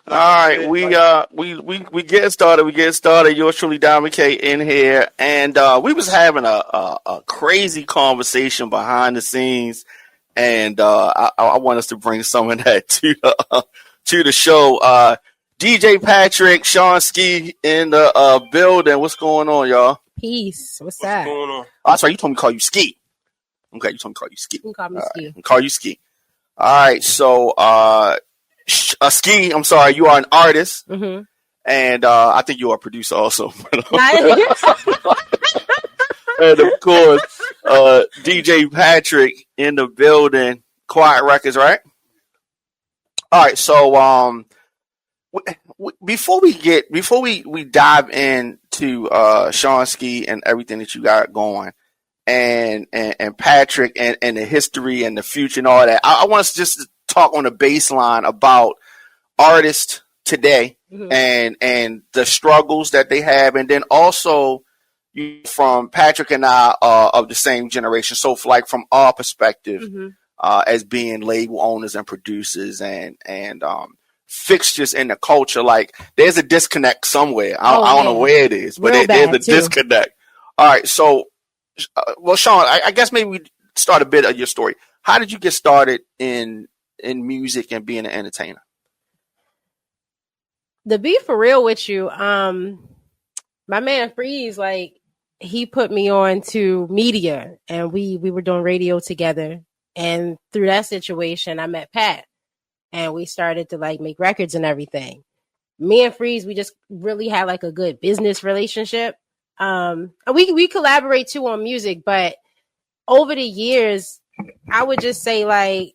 All right, we get started. We get started. Yours truly, Diamond K, in here, and we was having a crazy conversation behind the scenes, and I want us to bring some of that to the show. DJ Patrick, Shon Ski in the building. What's going on, y'all? Peace. What's up? going on? Oh, sorry, you told me to call you Ski. Okay, you told me to call you Ski. You can call me Ski. Call you Ski. All right, so Ski, I'm sorry, you are an artist, and I think you are a producer also. And of course, DJ Patrick in the building, Quiet Records, right? All right, so before we dive into Shon Ski and everything that you got going, and Patrick and the history and the future and all that, I want us just to talk on the baseline about artists today and the struggles that they have, and then also from Patrick and I of the same generation. So, like from our perspective, as being label owners and producers and fixtures in the culture, like there's a disconnect somewhere. I don't know where it is, but there's a disconnect. All right, so well, Shon, I guess maybe we start a bit of your story. How did you get started in music and being an entertainer? To be for real with you, my man Freeze, like he put me on to media, and we were doing radio together, and through that situation, I met Pat. And we started to like make records and everything. Me and Freeze, we just really had like a good business relationship. And we collaborate too on music, but over the years, I would just say like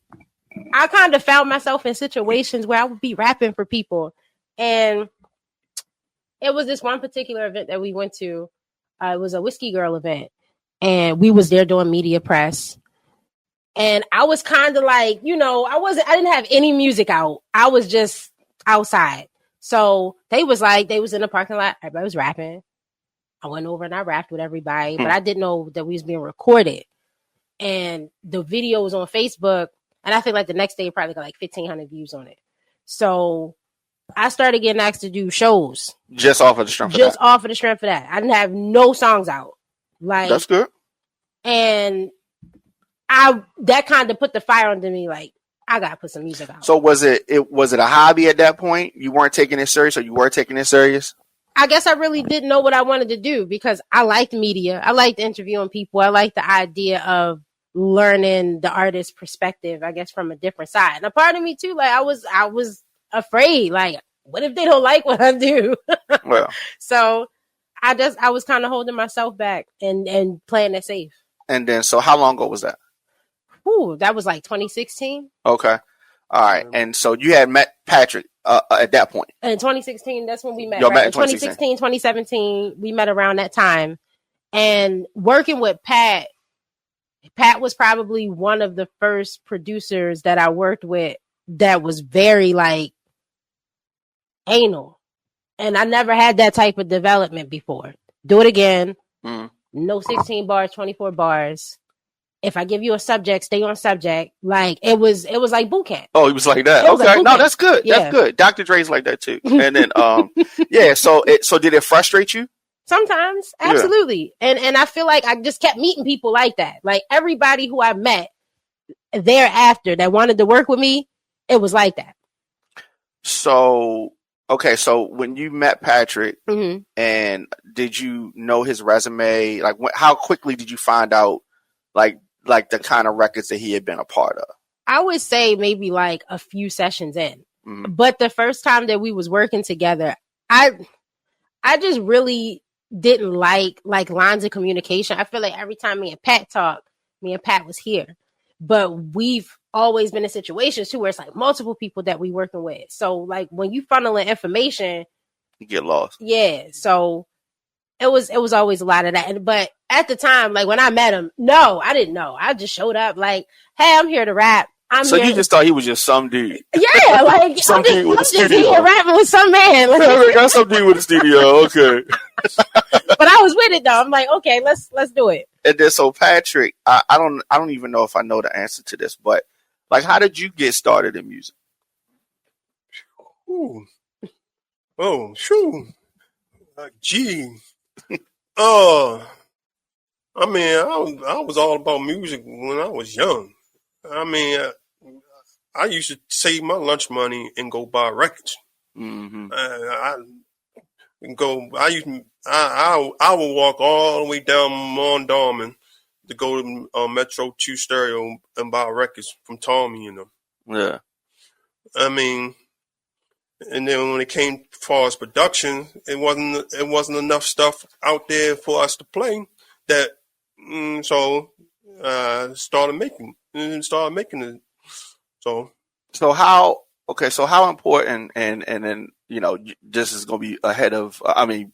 I kind of found myself in situations where I would be rapping for people. And it was this one particular event that we went to. It was a Whiskey Girl event, and we was there doing media press. And I was kind of like, I didn't have any music out. I was just outside. So they was in the parking lot. Everybody was rapping. I went over and I rapped with everybody, but I didn't know that we was being recorded. And the video was on Facebook. And I think like the next day, it probably got like 1,500 views on it. So I started getting asked to do shows. Just off of the strength of that? Just off of the strength of that. I didn't have no songs out. Like that's good. And that kind of put the fire under me, like I gotta put some music out. So was it a hobby at that point? You weren't taking it serious, or you were taking it serious? I guess I really didn't know what I wanted to do because I liked media. I liked interviewing people. I liked the idea of learning the artist's perspective, I guess, from a different side. And a part of me too, like I was afraid, like, what if they don't like what I do? Well, so I was kind of holding myself back and playing it safe. And then, so how long ago was that? Ooh, that was like 2016. Okay. All right. And so you had met Patrick at that point. In 2016, that's when we met. Y'all right? met in 2016, 2017, we met around that time. And working with Pat was probably one of the first producers that I worked with that was very like anal. And I never had that type of development before. Do it again. No 16 bars, 24 bars. If I give you a subject, stay on subject. Like it was like boot camp. Oh, he was like that. Okay, like no, that's good. Yeah. That's good. Dr. Dre's like that too. And then, yeah. So did it frustrate you? Sometimes, absolutely. Yeah. And I feel like I just kept meeting people like that. Like everybody who I met thereafter that wanted to work with me, it was like that. So okay, so when you met Patrick, and did you know his resume? Like, how quickly did you find out, like the kind of records that he had been a part of? I would say maybe like a few sessions in. But the first time that we was working together, I just really didn't like lines of communication. I feel like every time me and Pat talk, me and Pat was here. But we've always been in situations too where it's like multiple people that we working with. So like when you funnel in information, you get lost. Yeah. So it was always a lot of that. But at the time, like when I met him, no, I didn't know. I just showed up like, hey, I'm here to rap. So you just thought he was just some dude? Yeah, like some dude with a studio. Here rapping with some man. Like, I got some dude with a studio. Okay. But I was with it though. I'm like, okay, let's do it. And then so Patrick, I don't even know if I know the answer to this, but like, how did you get started in music? Ooh. Oh, shoo. Gee. Uh, I mean, I was all about music when I was young. I mean, I used to save my lunch money and go buy records. Mm-hmm. I and go. I would walk all the way down Mondawmin to go to Metro 2 Stereo and buy records from Tommy and them. Yeah. I mean, and then when it came as far as production, it wasn't enough stuff out there for us to play. That so started making it. So how so how important and then this is going to be ahead of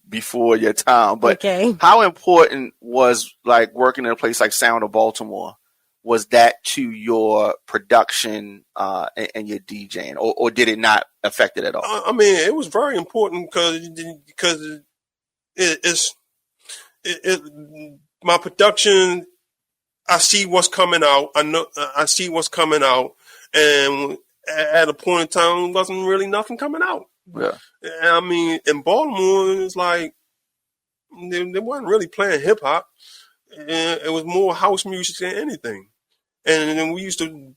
before your time, but Okay. how important was like working in a place like Sound of Baltimore, was that to your production and your DJing, or did it not affect it at all? I mean, it was very important because it's my production. I see what's coming out. I see what's coming out, and at a point in time, wasn't really nothing coming out. Yeah. I mean, in Baltimore, it's like they wasn't really playing hip hop. It was more house music than anything. And then we used to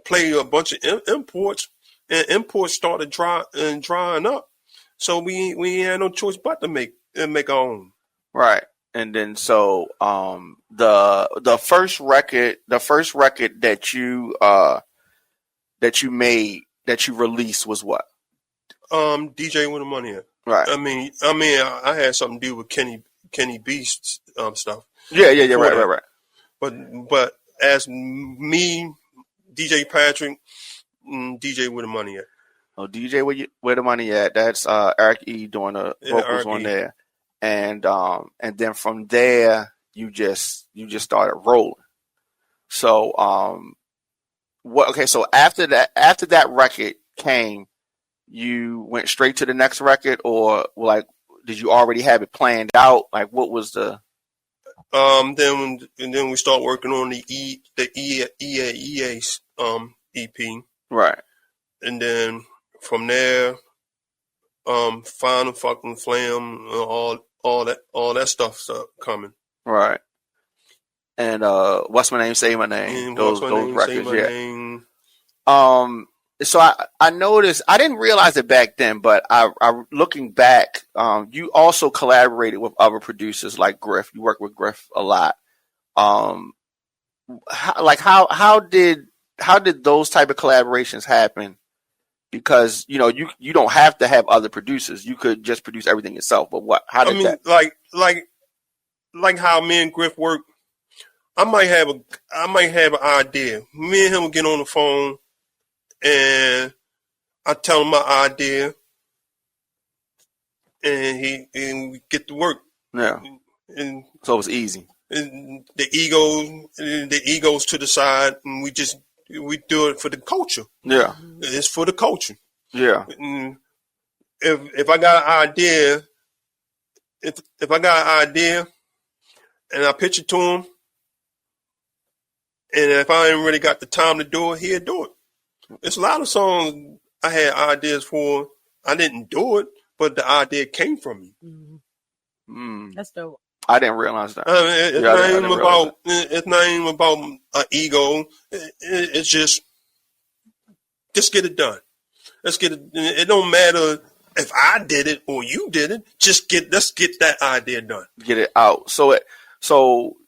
play a bunch of imports, and imports started drying up. So we had no choice but to make our own. Right. And then so the first record that you made, that you released, was what? DJ with the money at. Right. I mean, I had something to do with Kenny B's stuff. Yeah, right. But as me, DJ Patrick, DJ with the money at. Oh, DJ where the money at? That's Eric E doing the vocals on there, and then from there you just started rolling. So what? Okay, so after that record came, you went straight to the next record, or like did you already have it planned out? Like what was the? Then we start working on the EA's EP. Right. And then from there, Final Fucking Flam, all that stuff started coming. Right. And What's My Name, Say My Name. Those records, yeah. Name. So I noticed, I didn't realize it back then, but I looking back, you also collaborated with other producers like Griff. You work with Griff a lot. How did those type of collaborations happen? Because you don't have to have other producers. You could just produce everything yourself. But how did that? Like how me and Griff work. I might have an idea. Me and him will get on the phone, and I tell him my idea, and we get to work. Yeah. And so it was easy. And the egos to the side, and we do it for the culture. Yeah. It's for the culture. Yeah. And if I got an idea, if I got an idea, and I pitch it to him, and if I ain't really got the time to do it, he'll do it. There's a lot of songs I had ideas for. I didn't do it, but the idea came from me. Mm-hmm. That's dope. I didn't realize that. It's not even about an ego. It's just get it done. Let's get it. It don't matter if I did it or you did it. Let's get that idea done. Get it out. So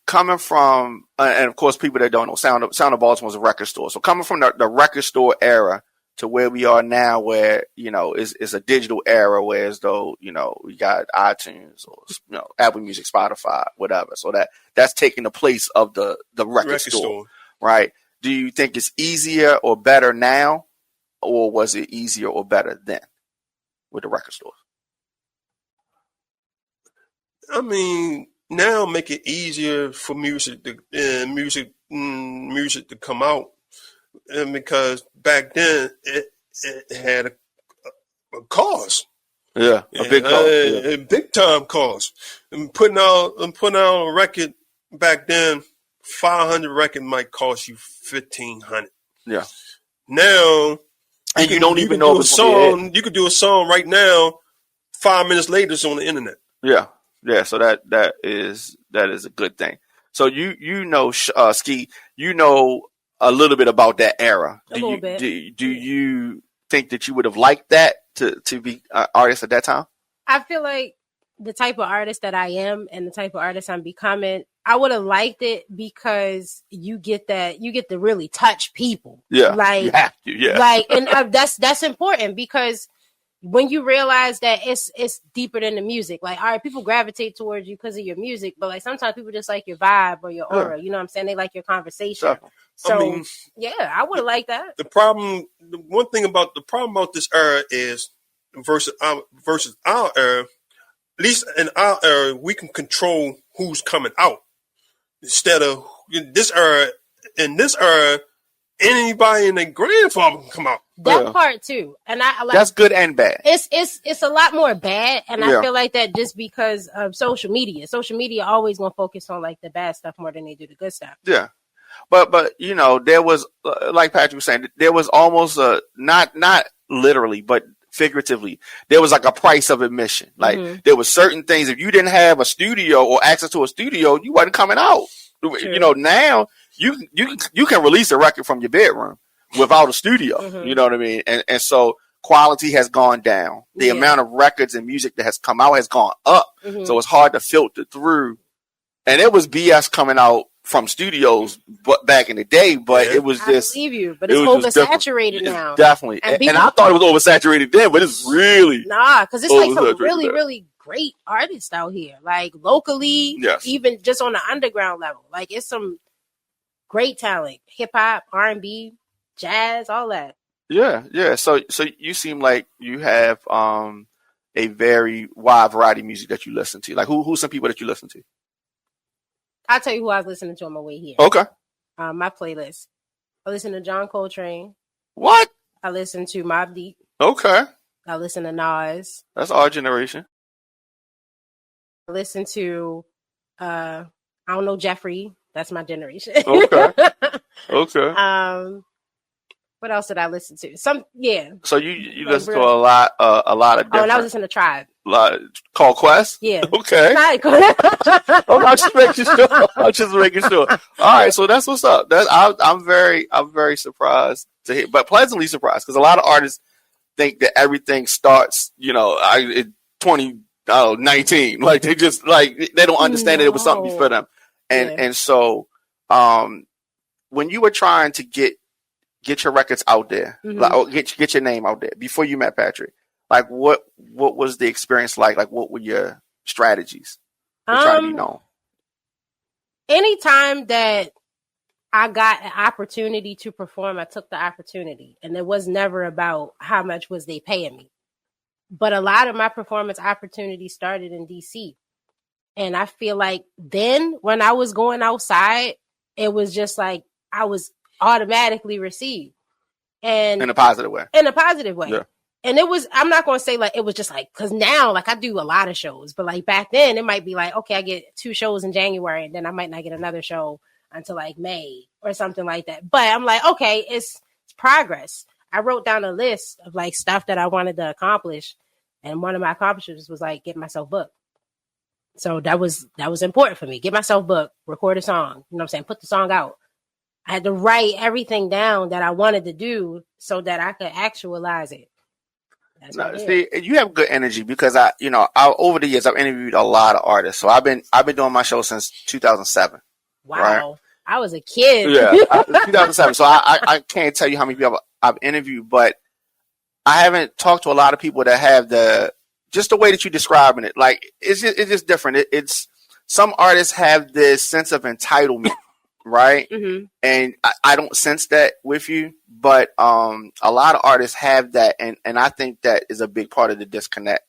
coming from, and of course, people that don't know, Sound of Baltimore is a record store. So coming from the record store era to where we are now, where it's a digital era, where as though we got iTunes or Apple Music, Spotify, whatever. So that's taking the place of the record store, right? Do you think it's easier or better now, or was it easier or better then with the record stores? I mean, now make it easier for music to come out. And because back then it had a cost. Yeah, a big cost. A big time cost. And putting out a record back then, 500 record might cost you $1,500. Yeah. Now, And you don't even know if it's gonna be a hit. You could do a song right now, 5 minutes later, it's on the internet. Yeah. So that is a good thing. So you know, Ski, you know a little bit about that era. A little bit. Do you think that you would have liked that to be an artist at that time? I feel like the type of artist that I am and the type of artist I'm becoming, I would have liked it because you get to really touch people. Yeah, like you have to. Yeah, like, and that's important because when you realize that it's deeper than the music. Like, all right, people gravitate towards you because of your music, but like sometimes people just like your vibe or your aura. You know what I'm saying? They like your conversation. So I mean, yeah, I would have liked that. The problem about this era is versus our era. At least in our era, we can control who's coming out instead of this era. In this era, anybody and their grandfather can come out. That part too, and I like that's good and bad. It's a lot more bad, and I feel like that just because of social media. Social media always gonna focus on like the bad stuff more than they do the good stuff. Yeah, but you know, there was like Patrick was saying, there was almost a not literally, but figuratively, there was like a price of admission. Like there was certain things, if you didn't have a studio or access to a studio, you wasn't coming out. True. You know, now you can release a record from your bedroom without a studio. You know what I mean? And so quality has gone down. The amount of records and music that has come out has gone up. So it's hard to filter through. And it was BS coming out from studios but back in the day, but it was just, I believe you, but it's oversaturated now. Definitely. And I thought it was oversaturated then, but it's really because it's like some really, really great artists out here. Like locally, even just on the underground level. Like it's some great talent. Hip hop, R&B, jazz, all that. Yeah. So you seem like you have a very wide variety of music that you listen to. Like who's some people that you listen to? I'll tell you who I was listening to on my way here. Okay. My playlist. I listen to John Coltrane. What? I listen to Mobb Deep. Okay. I listen to Nas. That's our generation. I listen to I don't know, Jeffrey. That's my generation. Okay. Okay. What else did I listen to? So you listen to a lot of different. Oh, and I was listening to Tribe. Called Quest? Yeah. Okay. I'm just making sure. All right, so that's what's up. I'm very surprised to hear, but pleasantly surprised because a lot of artists think that everything starts, in 2019. Like they just they don't understand that it was something for them. And so when you were trying to get your records out there, get your name out there before you met Patrick, like what was the experience like? Like what were your strategies for trying to be known? Anytime that I got an opportunity to perform, I took the opportunity, and it was never about how much was they paying me. But a lot of my performance opportunities started in DC. And I feel like then when I was going outside, it was just like I was automatically received. And in a positive way. Yeah. And it was, I'm not going to say like, it was just like, cause now like I do a lot of shows, but like back then it might be like, okay, I get 2 shows in January and then I might not get another show until like May or something like that. But I'm like, okay, it's progress. I wrote down a list of like stuff that I wanted to accomplish. And one of my accomplishments was like get myself booked. So that was important for me. Get myself booked, record a song, you know what I'm saying? Put the song out. I had to write everything down that I wanted to do so that I could actualize it. See, you have good energy because I over the years I've interviewed a lot of artists. So I've been doing my show since 2007. Wow, right? I was a kid. Yeah, 2007. So I can't tell you how many people I've interviewed, but I haven't talked to a lot of people that have the way that you're describing it. Like it's just different. It's some artists have this sense of entitlement. Right. And I don't sense that with you, but a lot of artists have that. And I think that is a big part of the disconnect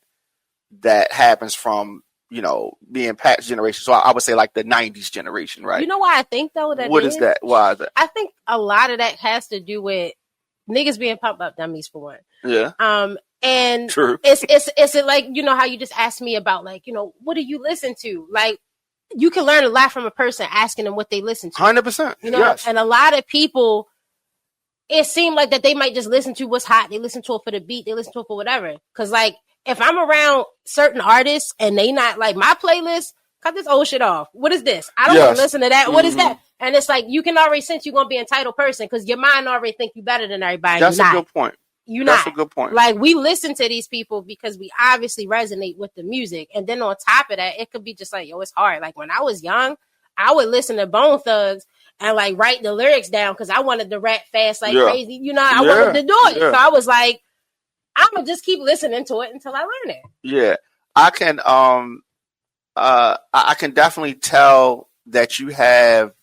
that happens from, being Pat's generation. So I would say like the 90s generation, right? You know why I think though that What is that? Why is that? I think a lot of that has to do with niggas being pump up dummies for one. Yeah. And true. It's like, how you just asked me about like, what do you listen to? Like, you can learn a lot from a person asking them what they listen to. 100%. Yes. And a lot of people, it seemed like that they might just listen to what's hot. They listen to it for the beat. They listen to it for whatever. Because, like, if I'm around certain artists and they not like my playlist, cut this old shit off. What is this? I don't want to listen to that. What is that? And it's like, you can already sense you're going to be an entitled person because your mind already think you better than everybody. That's a good point. That's a good point. Like, we listen to these people because we obviously resonate with the music. And then on top of that, it could be just like, yo, it's hard. Like, when I was young, I would listen to Bone Thugs and like write the lyrics down because I wanted to rap fast like crazy. You know, I wanted to do it. So I was like, I'm gonna just keep listening to it until I learn it. Yeah, I can. I can definitely tell that you have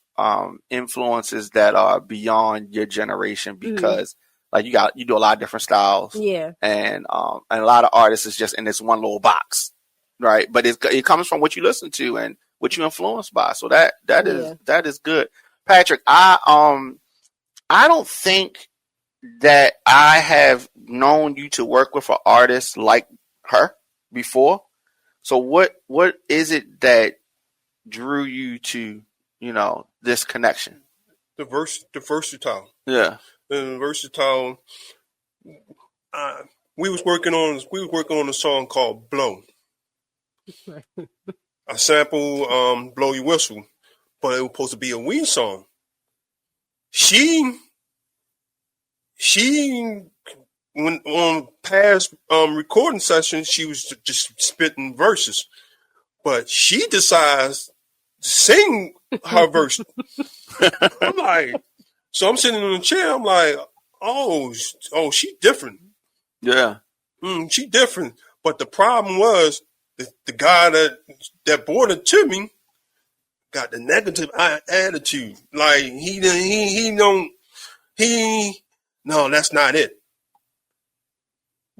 influences that are beyond your generation because, like, you do a lot of different styles. Yeah, and a lot of artists is just in this one little box, right? But it comes from what you listen to and what you influenced by. So that is good, Patrick. I don't think that I have known you to work with an artist like her before. So what is it that drew you to, this connection? The versatile. Yeah. The versatile. We was working on a song called Blow. I sample Blow Your Whistle, but it was supposed to be a weed song. She when on past recording sessions, she was just spitting verses, but she decides to sing her verse. I'm like, so I'm sitting in the chair. I'm like, oh, she different. Yeah, she different. But the problem was the guy that brought it to me got the negative attitude. Like no, that's not it.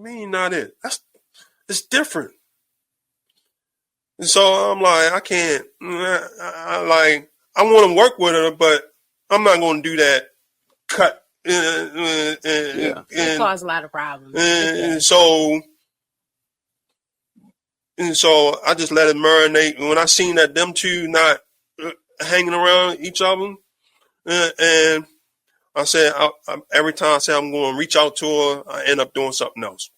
Not it. It's different. And so I'm like, I can't. I want to work with her, but I'm not going to do that. Cut. It caused a lot of problems. And so I just let it marinate. And when I seen that them two not hanging around each other, and I said, every time I say I'm going to reach out to her, I end up doing something else.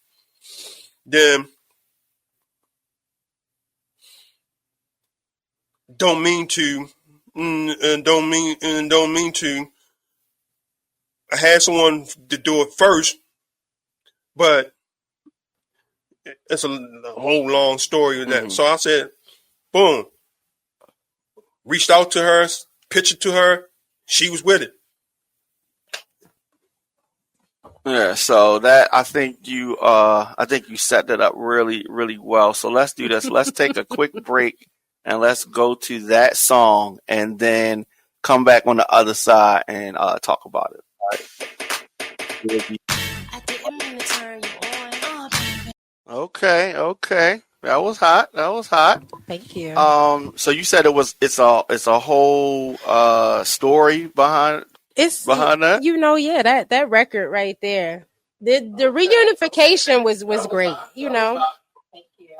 Then, don't mean to. I had someone to do it first, but it's a whole long story with that. So I said, boom, reached out to her, pitched it to her. She was with it. Yeah, so that I think you set that up really, really well. So let's do this. Let's take a quick break and let's go to that song and then come back on the other side and talk about it. All right. I didn't mean to turn you on. Okay. That was hot. Thank you. So you said it's a whole story behind that. That record right there. The reunification was great, Thank you.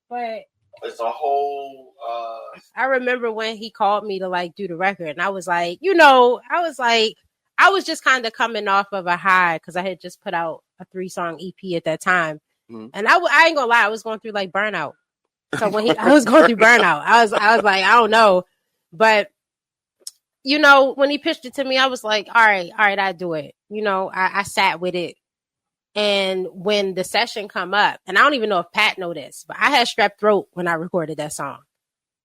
But it's a whole I remember when he called me to like do the record and I was like, I was just kind of coming off of a high because I had just put out a 3-song EP at that time. And I ain't gonna lie, I was going through like burnout. So when I was going through burnout, I was like, I don't know. But when he pitched it to me, I was like, all right, I do it. I sat with it. And when the session come up, and I don't even know if Pat know this, but I had strep throat when I recorded that song.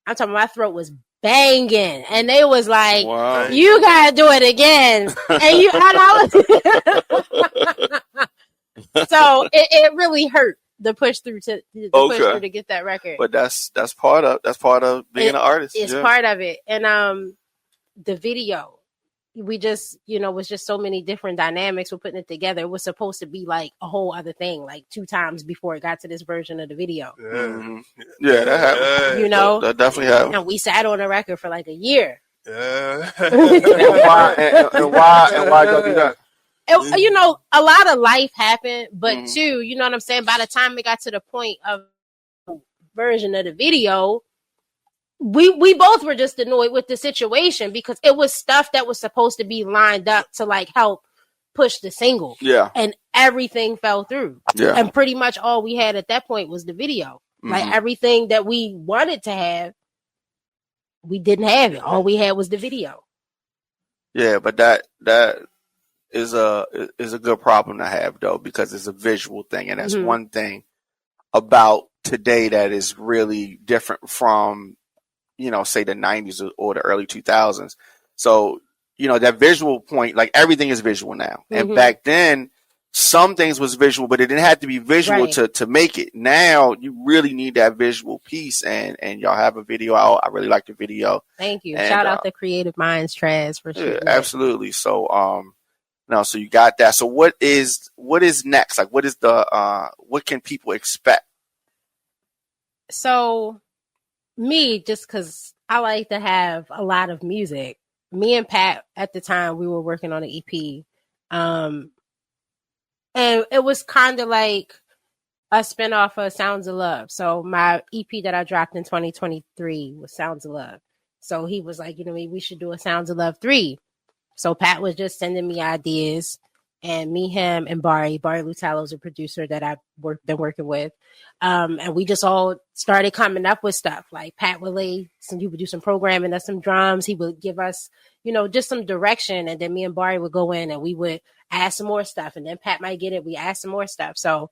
I'm talking my throat was banging. And they was like, wow, you gotta do it again. So it really hurt the push through to get that record. But that's part of being an artist. It's part of it. And the video, we just was just so many different dynamics. We're putting it together. It was supposed to be like a whole other thing, like 2 times before it got to this version of the video. Yeah, that happened. That definitely happened. And we sat on the record for like a year. And why go do that? A lot of life happened, but too, you know what I'm saying? By the time it got to the point of version of the video, we both were just annoyed with the situation because it was stuff that was supposed to be lined up to like help push the single. Yeah. And everything fell through. Yeah. And pretty much all we had at that point was the video. Mhm. Like everything that we wanted to have, we didn't have it. All we had was the video. Yeah, but that is a good problem to have though, because it's a visual thing, and that's one thing about today that is really different from, you know, say the 90s or the early 2000s. So, you know, that visual point, like everything is visual now. And back then, some things was visual, but it didn't have to be visual to make it. Now you really need that visual piece, and y'all have a video out. I really like the video. Thank you. And, shout out to Creative Minds Traz for sure. Yeah, absolutely. So no, so you got that. So what is next? Like what is the what can people expect? So me, just because I like to have a lot of music, me and Pat at the time, we were working on an EP. And it was kind of like a spinoff of Sounds of Love. So my EP that I dropped in 2023 was Sounds of Love. So he was like, you know, maybe we should do a Sounds of Love 3. So Pat was just sending me ideas, and me, him, and Barry Lutallo's a producer that I've been working with. And we just all started coming up with stuff. Like Pat would he would do some programming and some drums. He would give us, you know, just some direction. And then me and Barry would go in and we would add some more stuff. And then Pat might get it. We add some more stuff. So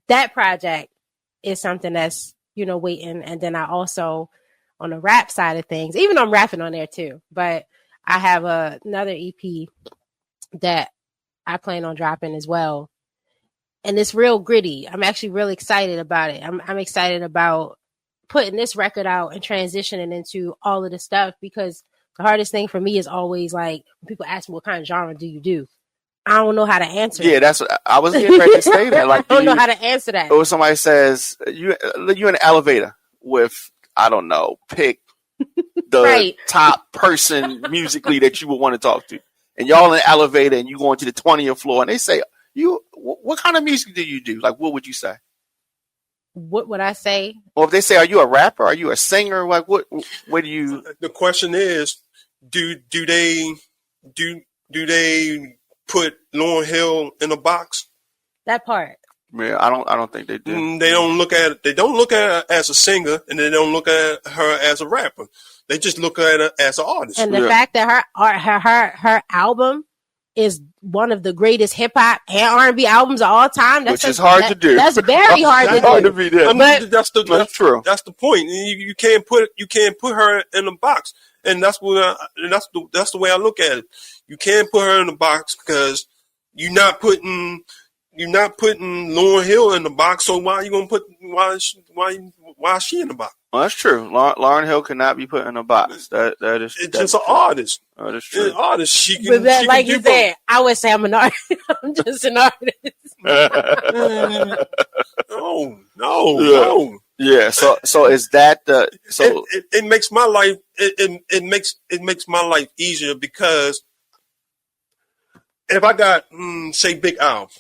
that project is something that's, you know, waiting. And then I also, on the rap side of things, even though I'm rapping on there too, but I have another EP that I plan on dropping as well. And it's real gritty. I'm actually really excited about it. I'm excited about putting this record out and transitioning into all of the stuff, because the hardest thing for me is always like when people ask me what kind of genre do you do? I don't know how to answer. Yeah, that's what I was getting ready to say that. Like, I don't know how to answer that. Or somebody says you in an elevator with, I don't know, pick the top person musically that you would want to talk to, and y'all in the elevator and you going to the 20th floor, and they say, what kind of music do you do? Like, what would you say? What would I say? Or if they say, are you a rapper? Are you a singer? Like, what do you? The question is, do they put Lauryn Hill in a box? That part. Yeah, I don't think they do. They don't look at it. They don't look at her as a singer, and they don't look at her as a rapper. They just look at her as an artist. And the fact that her album is one of the greatest hip hop and R&B albums of all time, which is hard to do. That's very hard to do. Hard to be there. I mean, that's true. That's the point. You can't put her in a box, and that's the way I look at it. You can't put her in a box because you're not putting Lauryn Hill in the box. So why are you gonna put why is she in the box? Well, that's true. Lauryn Hill cannot be put in a box. That is. It's just an artist. Oh, that's true. An artist. She can. But she like can you said, I would say I'm an artist. I'm just an artist. No. Yeah. So is that the so? It makes my life. It makes my life easier because if I got say Big Al,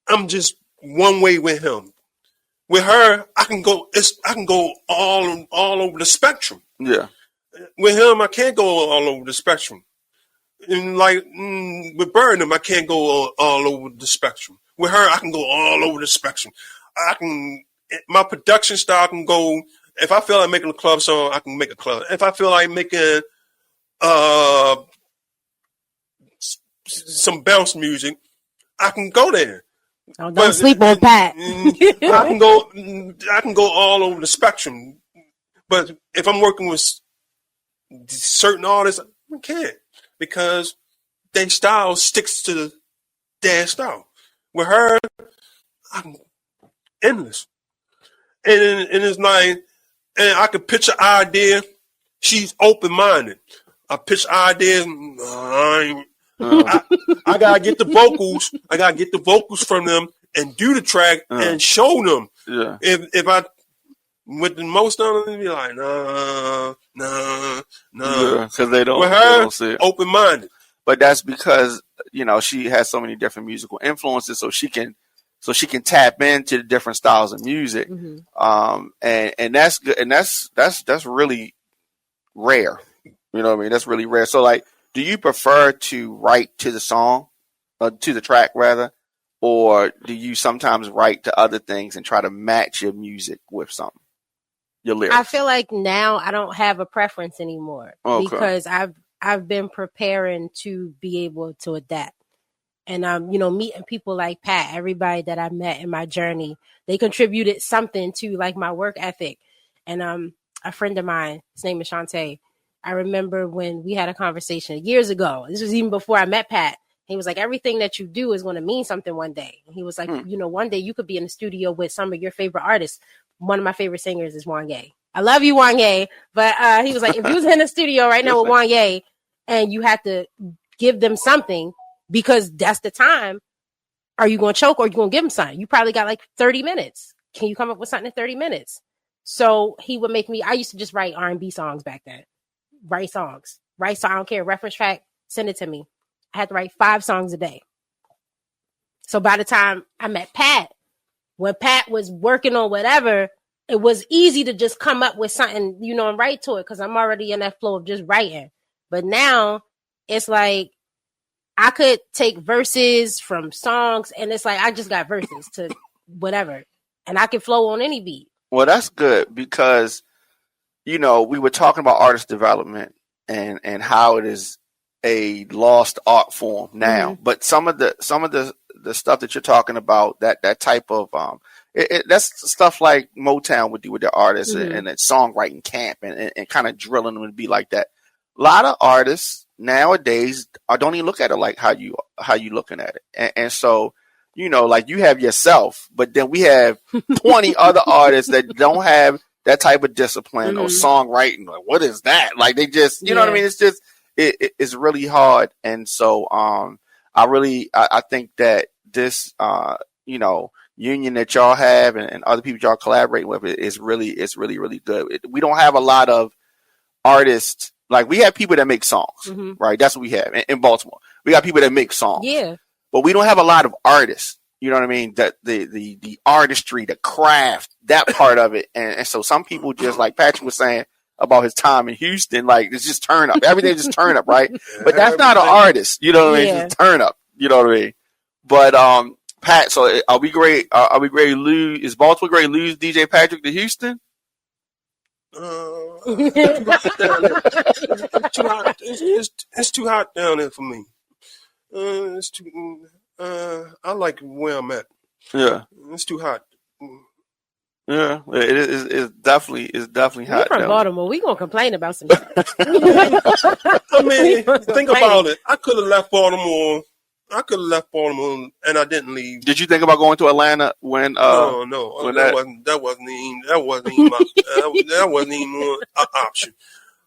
I'm just one way with him. With her, I can go all over the spectrum. Yeah. With him, I can't go all over the spectrum. And like with Burnham, I can't go all over the spectrum. With her, I can go all over the spectrum. My production style can go. If I feel like making a club song, I can make a club. If I feel like making some bounce music, I can go there. Oh, don't sleep on Pat. I can go all over the spectrum. But if I'm working with certain artists, I can't because their style sticks to their style. With her, I'm endless, and it's like, and I could pitch an idea. She's open minded. I pitch ideas. I gotta get the vocals. I gotta get the vocals from them and do the track and show them. Yeah. If I with the most of them, be like, nah. Because they don't. With her, they don't see it. open minded. But that's because she has so many different musical influences, so she can so she can tap into the different styles of music. And that's good, and that's really rare. You know what I mean? That's really rare. So like, do you prefer to write to the song, to the track rather, or do you sometimes write to other things and try to match your music with something? Your lyrics. I feel like now I don't have a preference anymore because I've been preparing to be able to adapt. And meeting people like Pat, everybody that I met in my journey, they contributed something to like my work ethic. And a friend of mine, his name is Shantae. I remember when we had a conversation years ago. This was even before I met Pat. He was like, everything that you do is going to mean something one day. He was like, one day you could be in the studio with some of your favorite artists. One of my favorite singers is Wanye. I love you, Wanye. But he was like, if you was in the studio right now with Wanye and you had to give them something because that's the time, are you going to choke or are you going to give them something? You probably got like 30 minutes. Can you come up with something in 30 minutes? So he would make me, I used to just write R&B songs back then. Write songs. I don't care. Reference track, send it to me. I had to write 5 songs a day. So by the time I met Pat, when Pat was working on whatever, it was easy to just come up with something, and write to it because I'm already in that flow of just writing. But now it's like I could take verses from songs and it's like I just got verses to whatever. And I can flow on any beat. Well, that's good because, we were talking about artist development and how it is a lost art form now. But some of the stuff that you're talking about, that type of that's stuff like Motown would do with their artists and that songwriting camp and kind of drilling them to be like that. A lot of artists nowadays don't even look at it like how you looking at it, and so like you have yourself, but then we have 20 other artists that don't have that type of discipline or songwriting. Like, what is that? Like they just, you know what I mean? It's just it's really hard, and so I think that this union that y'all have and other people y'all collaborating with is really good. We don't have a lot of artists. Like we have people that make songs, right? That's what we have in Baltimore. We got people that make songs, but we don't have a lot of artists. You know what I mean? That the artistry, the craft, that part of it, and so some people just like Patrick was saying about his time in Houston, like it's just turn up. Everything's just turn up, right? But that's not an artist. You know what I mean? It's just turn up. You know what I mean? But Pat, so are we great? Are we great to lose? Is Baltimore great to lose DJ Patrick to Houston? It's too hot down there for me. It's too. I like where I'm at. Yeah, it's too hot. Yeah, it's definitely hot. We're from Baltimore. We gonna complain about some shit. I mean, think about it. I could have left Baltimore. And I didn't leave. Did you think about going to Atlanta when? No. When that wasn't even an option.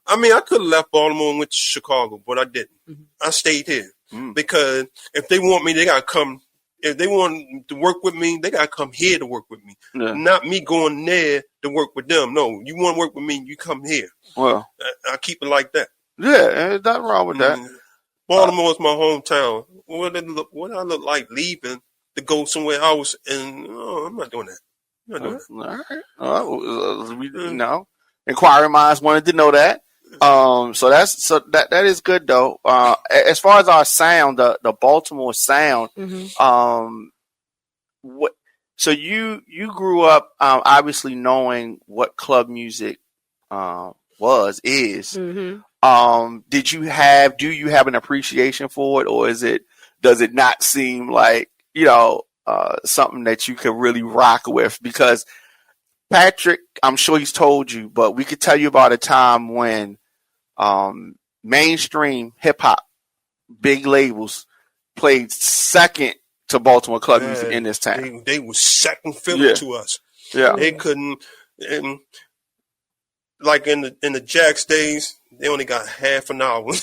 I mean, I could have left Baltimore and went to Chicago, but I didn't. I stayed here because if they want me, they gotta come. If they want to work with me, they gotta come here to work with me. Yeah. Not me going there to work with them. No, you want to work with me, you come here. Well, I keep it like that. Yeah, there's nothing wrong with that. Baltimore is my hometown. What I look like leaving to go somewhere else, and I'm not doing that. All right. No. Inquiring minds wanted to know that. So that is good though. As far as our sound, the Baltimore sound. So you grew up obviously knowing what club music is. Do you have an appreciation for it, or does it not seem like something that you could really rock with? Because Patrick, I'm sure he's told you, but we could tell you about a time when mainstream hip hop, big labels, played second to Baltimore club music in this town. They were second fiddle to us. Yeah, they couldn't. Like in the Jacks days, they only got half an hour.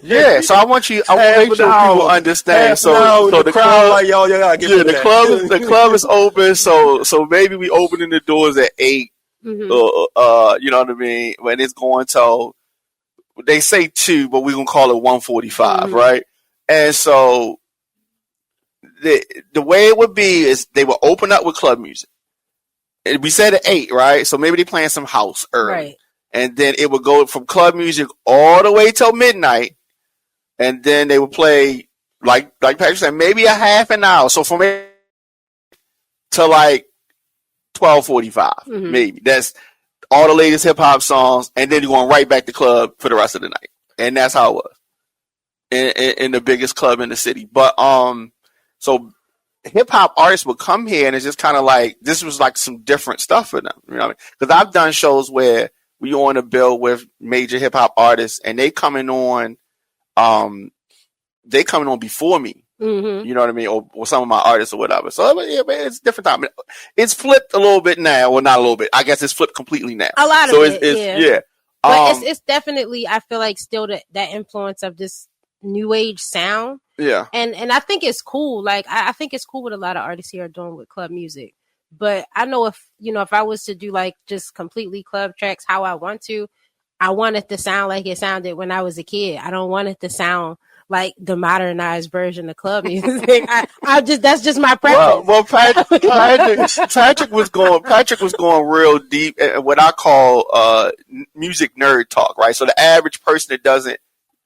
Yeah, so I want to make sure people understand. So the crowd, like y'all gotta give me that. The club is open. So maybe we opening the doors at 8. You know what I mean? When it's going till they say 2, but we're gonna call it 1:45, right? And so the way it would be is they would open up with club music. And we said at 8, right? So maybe they playing some house early. Right. And then it would go from club music all the way till midnight. And then they would play, like Patrick said, maybe a half an hour. So from 8 to like 12:45, maybe. That's all the latest hip hop songs. And then you're going right back to club for the rest of the night. And that's how it was in the biggest club in the city. But so hip hop artists would come here, and it's just kind of like this was like some different stuff for them. You know what I mean? Because I've done shows where we on a bill with major hip hop artists, and they coming on before me. You know what I mean, or some of my artists or whatever. So yeah, man, it's a different time. It's flipped a little bit now. Well, not a little bit. I guess it's flipped completely now. A lot of so it, yeah. But it's definitely, I feel like, still that influence of this new age sound. Yeah. And I think it's cool. Like, I think it's cool what a lot of artists here are doing with club music. But I know if I was to do like just completely club tracks how I want it to sound like it sounded when I was a kid. I don't want it to sound like the modernized version of club music. That's just my preference. Well, Patrick was going real deep at what I call music nerd talk, right? So the average person that doesn't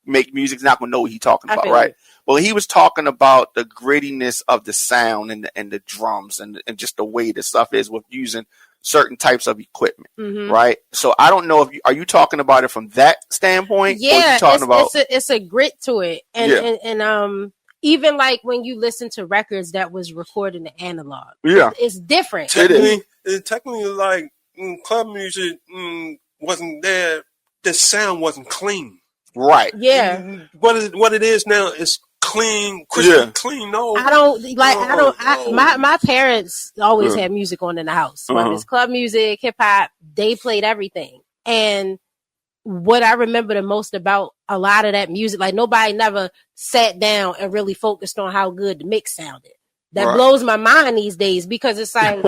make music is not going to know what he's talking about, right? Well, he was talking about the grittiness of the sound and the drums and just the way the stuff is with using certain types of equipment, right? So I don't know are you talking about it from that standpoint? Yeah, or are you talking about it's a grit to it, and even like when you listen to records that was recorded in the analog, it's different. Technically, like club music wasn't there. The sound wasn't clean, right? Yeah, what it is now is clean, crystal clean. No, I don't like. I don't. My parents always had music on in the house. Whether it's club music, hip hop, they played everything. And what I remember the most about a lot of that music, like nobody never sat down and really focused on how good the mix sounded. That blows my mind these days because it's like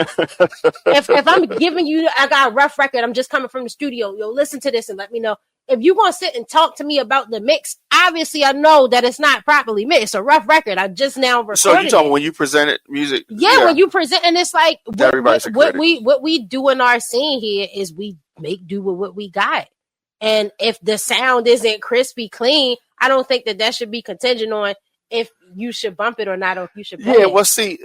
if I'm giving you, I got a rough record. I'm just coming from the studio. Yo, listen to this and let me know. If you're going to sit and talk to me about the mix, obviously I know that it's not properly mixed. It's a rough record. I just now recorded So you're talking when you presented music? Yeah, when you present, and it's like what we do in our scene here is we make do with what we got. And if the sound isn't crispy clean, I don't think that should be contingent on if you should bump it or not, or if you should play it. We'll see.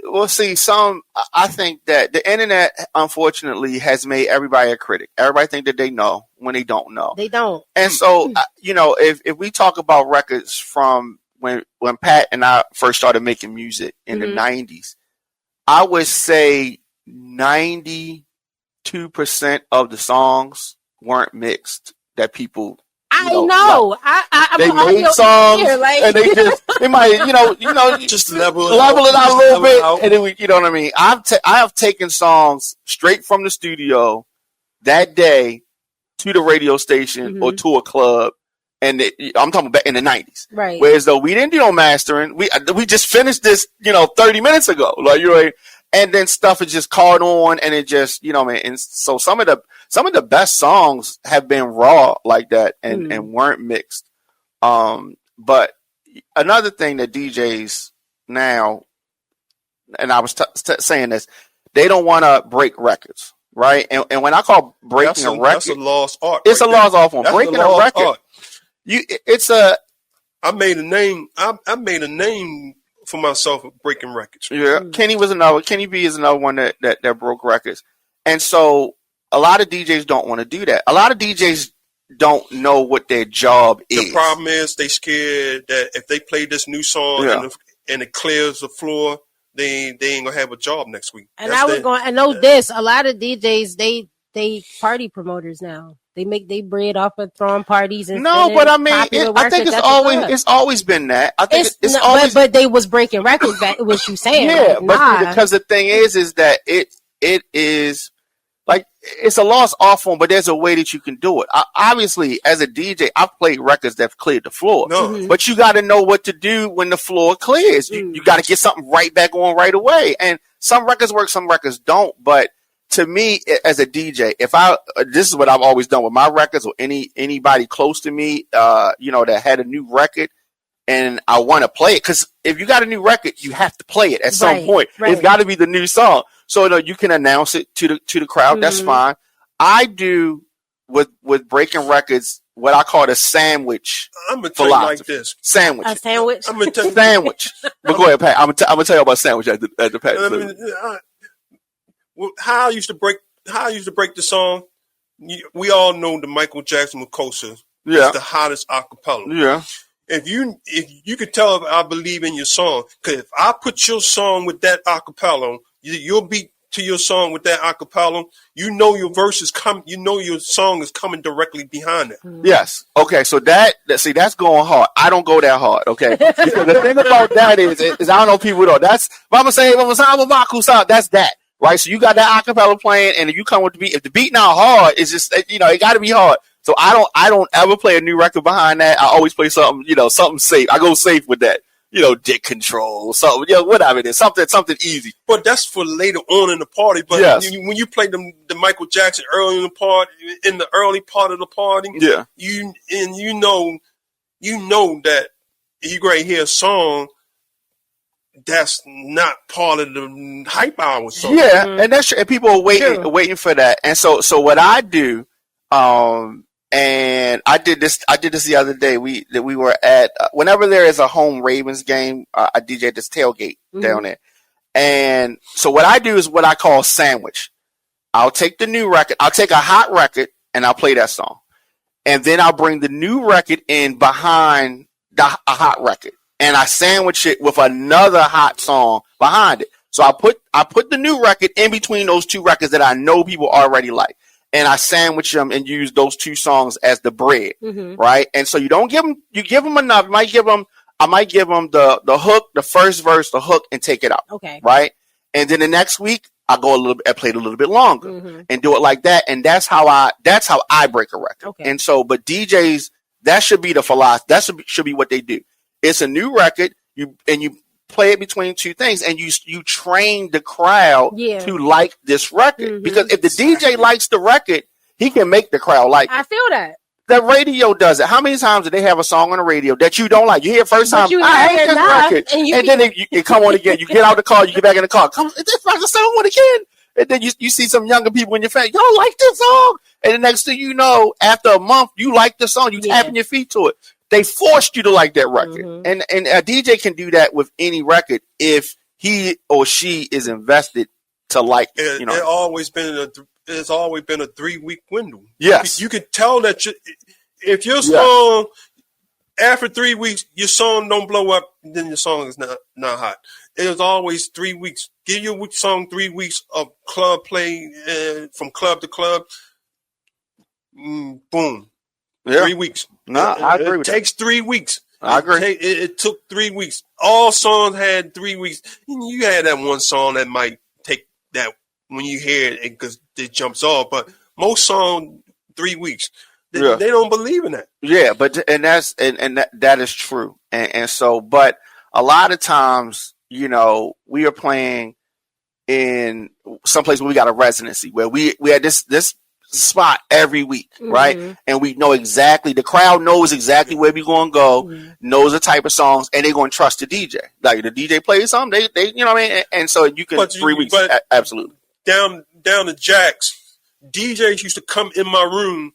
I think that the internet, unfortunately, has made everybody a critic. Everybody think that they know when they don't know. They don't. And so, if we talk about records from when Pat and I first started making music in the 90s, I would say 92% of the songs weren't mixed that people I know. Like. They made songs, and they might, just level it out a little bit, and then you know what I mean. I have taken songs straight from the studio that day to the radio station or to a club, and I'm talking about in the 90s, right? Whereas though we didn't do no mastering, we just finished this, 30 minutes ago, and then stuff is just caught on, and it just, and so some of the best songs have been raw like that and weren't mixed. But another thing that DJs now, and I was saying this, they don't want to break records, right? And when I call breaking a record, that's a lost art. It's a lost art form. Breaking a record, I made a name. I made a name for myself of breaking records. Yeah, Kenny B is another one that broke records, and so a lot of DJs don't want to do that. A lot of DJs don't know what their job is. The problem is they scared that if they play this new song and it clears the floor, they ain't gonna have a job next week. And I know this. A lot of DJs they party promoters now. They make they bread off of throwing parties and but I mean, I think it's always been that. I think it's always. But they was breaking records. That was you saying? Yeah, but because the thing is that it is like it's a lost art form, but there's a way that you can do it. Obviously, as a DJ, I've played records that have cleared the floor. But you got to know what to do when the floor clears. You got to get something right back on right away. And some records work, some records don't. But to me, as a DJ, this is what I've always done with my records or anybody close to me, that had a new record. and I want to play it, because if you got a new record, you have to play it at some point. Right. It's got to be the new song, so you can announce it to the crowd. That's fine. I do with breaking records what I call a sandwich. I'm gonna tell you like this: sandwich. A sandwich. I'm gonna tell you sandwich. But go ahead, Pat. I'm gonna tell you about sandwich at the Pat. How I used to break the song. We all know the Michael Jackson Makossa. Yeah, it's the hottest acapella. Yeah. If you could tell if I believe in your song, because if I put your song with that acapella, you'll beat to your song with that acapella. You know your verse is coming. You know your song is coming directly behind it. Yes. Okay. So that's going hard. I don't go that hard. Okay. Because the thing about that is I don't know people though. That's Mama say that's that. Right. So you got that acapella playing, and if you come with the beat, if the beat not hard, it's just it got to be hard. So I don't ever play a new record behind that. I always play something something safe. I go safe with that. Dick control, something, whatever it is, something easy. But that's for later on in the party. But yes. When you play the Michael Jackson early in the early part of the party, yeah, you know that you gonna hear a song that's not part of the hype hour song. Yeah, and that's true. And people are waiting for that. And so what I do, and I did this the other day. We were at whenever there is a home Ravens game, I DJ at this tailgate down there. And so what I do is what I call sandwich. I'll take the new record, I'll take a hot record, and I'll play that song, and then I'll bring the new record in behind a hot record, and I sandwich it with another hot song behind it. So I put the new record in between those two records that I know people already like. And I sandwich them and use those two songs as the bread, right? And so you give them enough. I might give them the hook, the first verse, the hook, and take it out. Okay. Right? And then the next week, I go I play it a little bit longer and do it like that. And that's how I break a record. Okay. And so, but DJs, that should be the philosophy. That should be what they do. It's a new record, you play it between two things, and you train the crowd to like this record, because if the DJ likes the record, he can make the crowd like it. I feel that. The radio does it. How many times do they have a song on the radio that you don't like? You hear it first time, I hate this record, and then you come on again. You get out the car, you get back in the car, this record song on again, and then you see some younger people in your family, y'all like this song, and the next thing you know, after a month, you like the song, you tapping your feet to it. They forced you to like that record. And a DJ can do that with any record if he or she is invested to like it. It's always been a 3-week window. Yes. You could tell that if your song, after 3 weeks, your song don't blow up, then your song is not hot. It was always 3 weeks. Give your song 3 weeks of club play, from club to club. Boom. Yeah. 3 weeks. No, I agree with that. It takes 3 weeks. I agree. It took 3 weeks. All songs had 3 weeks. You had that one song that might take that when you hear it because it jumps off, but most songs 3 weeks. They don't believe in that. Yeah, but that is true. And so, but a lot of times, we are playing in some place where we got a residency where we had this spot every week, right? And we know exactly, the crowd knows exactly where we're going to go, knows the type of songs, and they're going to trust the DJ. Like the DJ plays something, they you know what I mean? And so you can 3 weeks, absolutely. Down to Jack's, DJs used to come in my room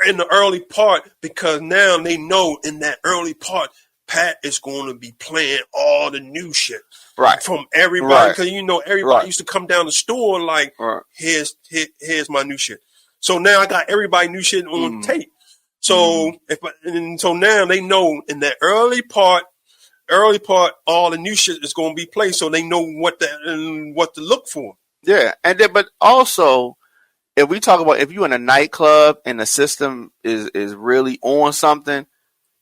in the early part because now they know in that early part, Pat is going to be playing all the new shit, right, from everybody, because everybody used to come down the store like, here's my new shit. So now I got everybody new shit on tape. So so now they know in that early part, all the new shit is going to be played, so they know what to look for. Yeah, and then but also, if we talk about if you're in a nightclub and the system is really on something,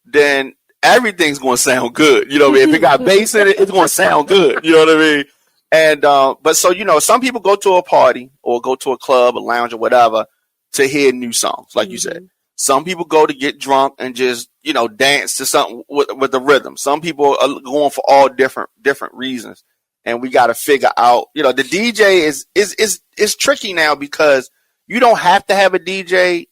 then everything's going to sound good. You know what I mean? If it got bass in it, it's going to sound good. You know what I mean? And, but so, some people go to a party or go to a club, a lounge or whatever to hear new songs, like you said. Some people go to get drunk and just, dance to something with the rhythm. Some people are going for all different reasons. And we got to figure out, the DJ is tricky now because you don't have to have a DJ,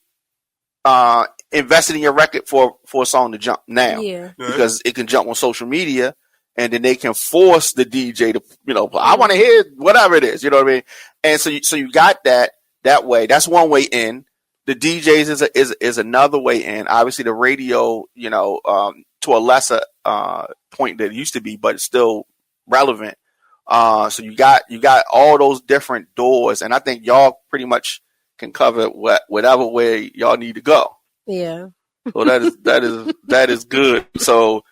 invested in your record for for a song to jump now Yeah. because it can jump on social media, and then they can force the DJ to, I want to hear whatever it is, you know what I mean? And so you got that way. That's one way in. The DJs is another way in. Obviously, the radio, to a lesser point than it used to be, but it's still relevant. So you got all those different doors, and I think y'all pretty much can cover whatever way y'all need to go. Yeah. So that is good. So,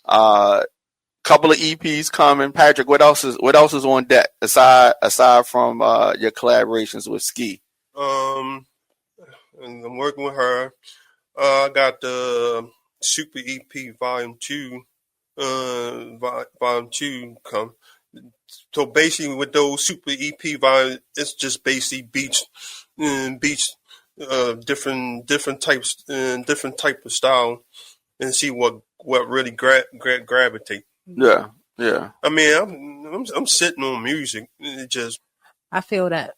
couple of EPs coming. Patrick, what else is on deck aside from your collaborations with Ski? And I'm working with her. I got the Super EP Volume 2. Volume 2 come. So basically, with those Super EP volumes, it's just basically beats, different types, different type of style, and see what really gravitate. Yeah. I mean, I'm sitting on music. It just, I feel that.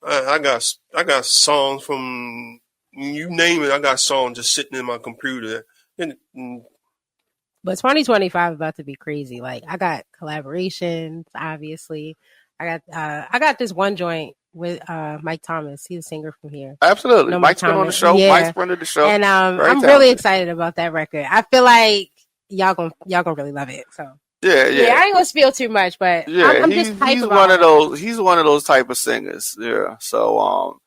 I got songs from, you name it. I got songs just sitting in my computer. But 2025 is about to be crazy. Like, I got collaborations, obviously. I got this one joint with Mike Thomas. He's a singer from here. Absolutely. No, Mike's been on the show. Yeah. Mike's friend of the show. And I'm really excited about that record. I feel like y'all gonna really love it. So yeah, I ain't gonna spill too much, but yeah, I'm just hyped about one of those. He's one of those type of singers. Yeah. So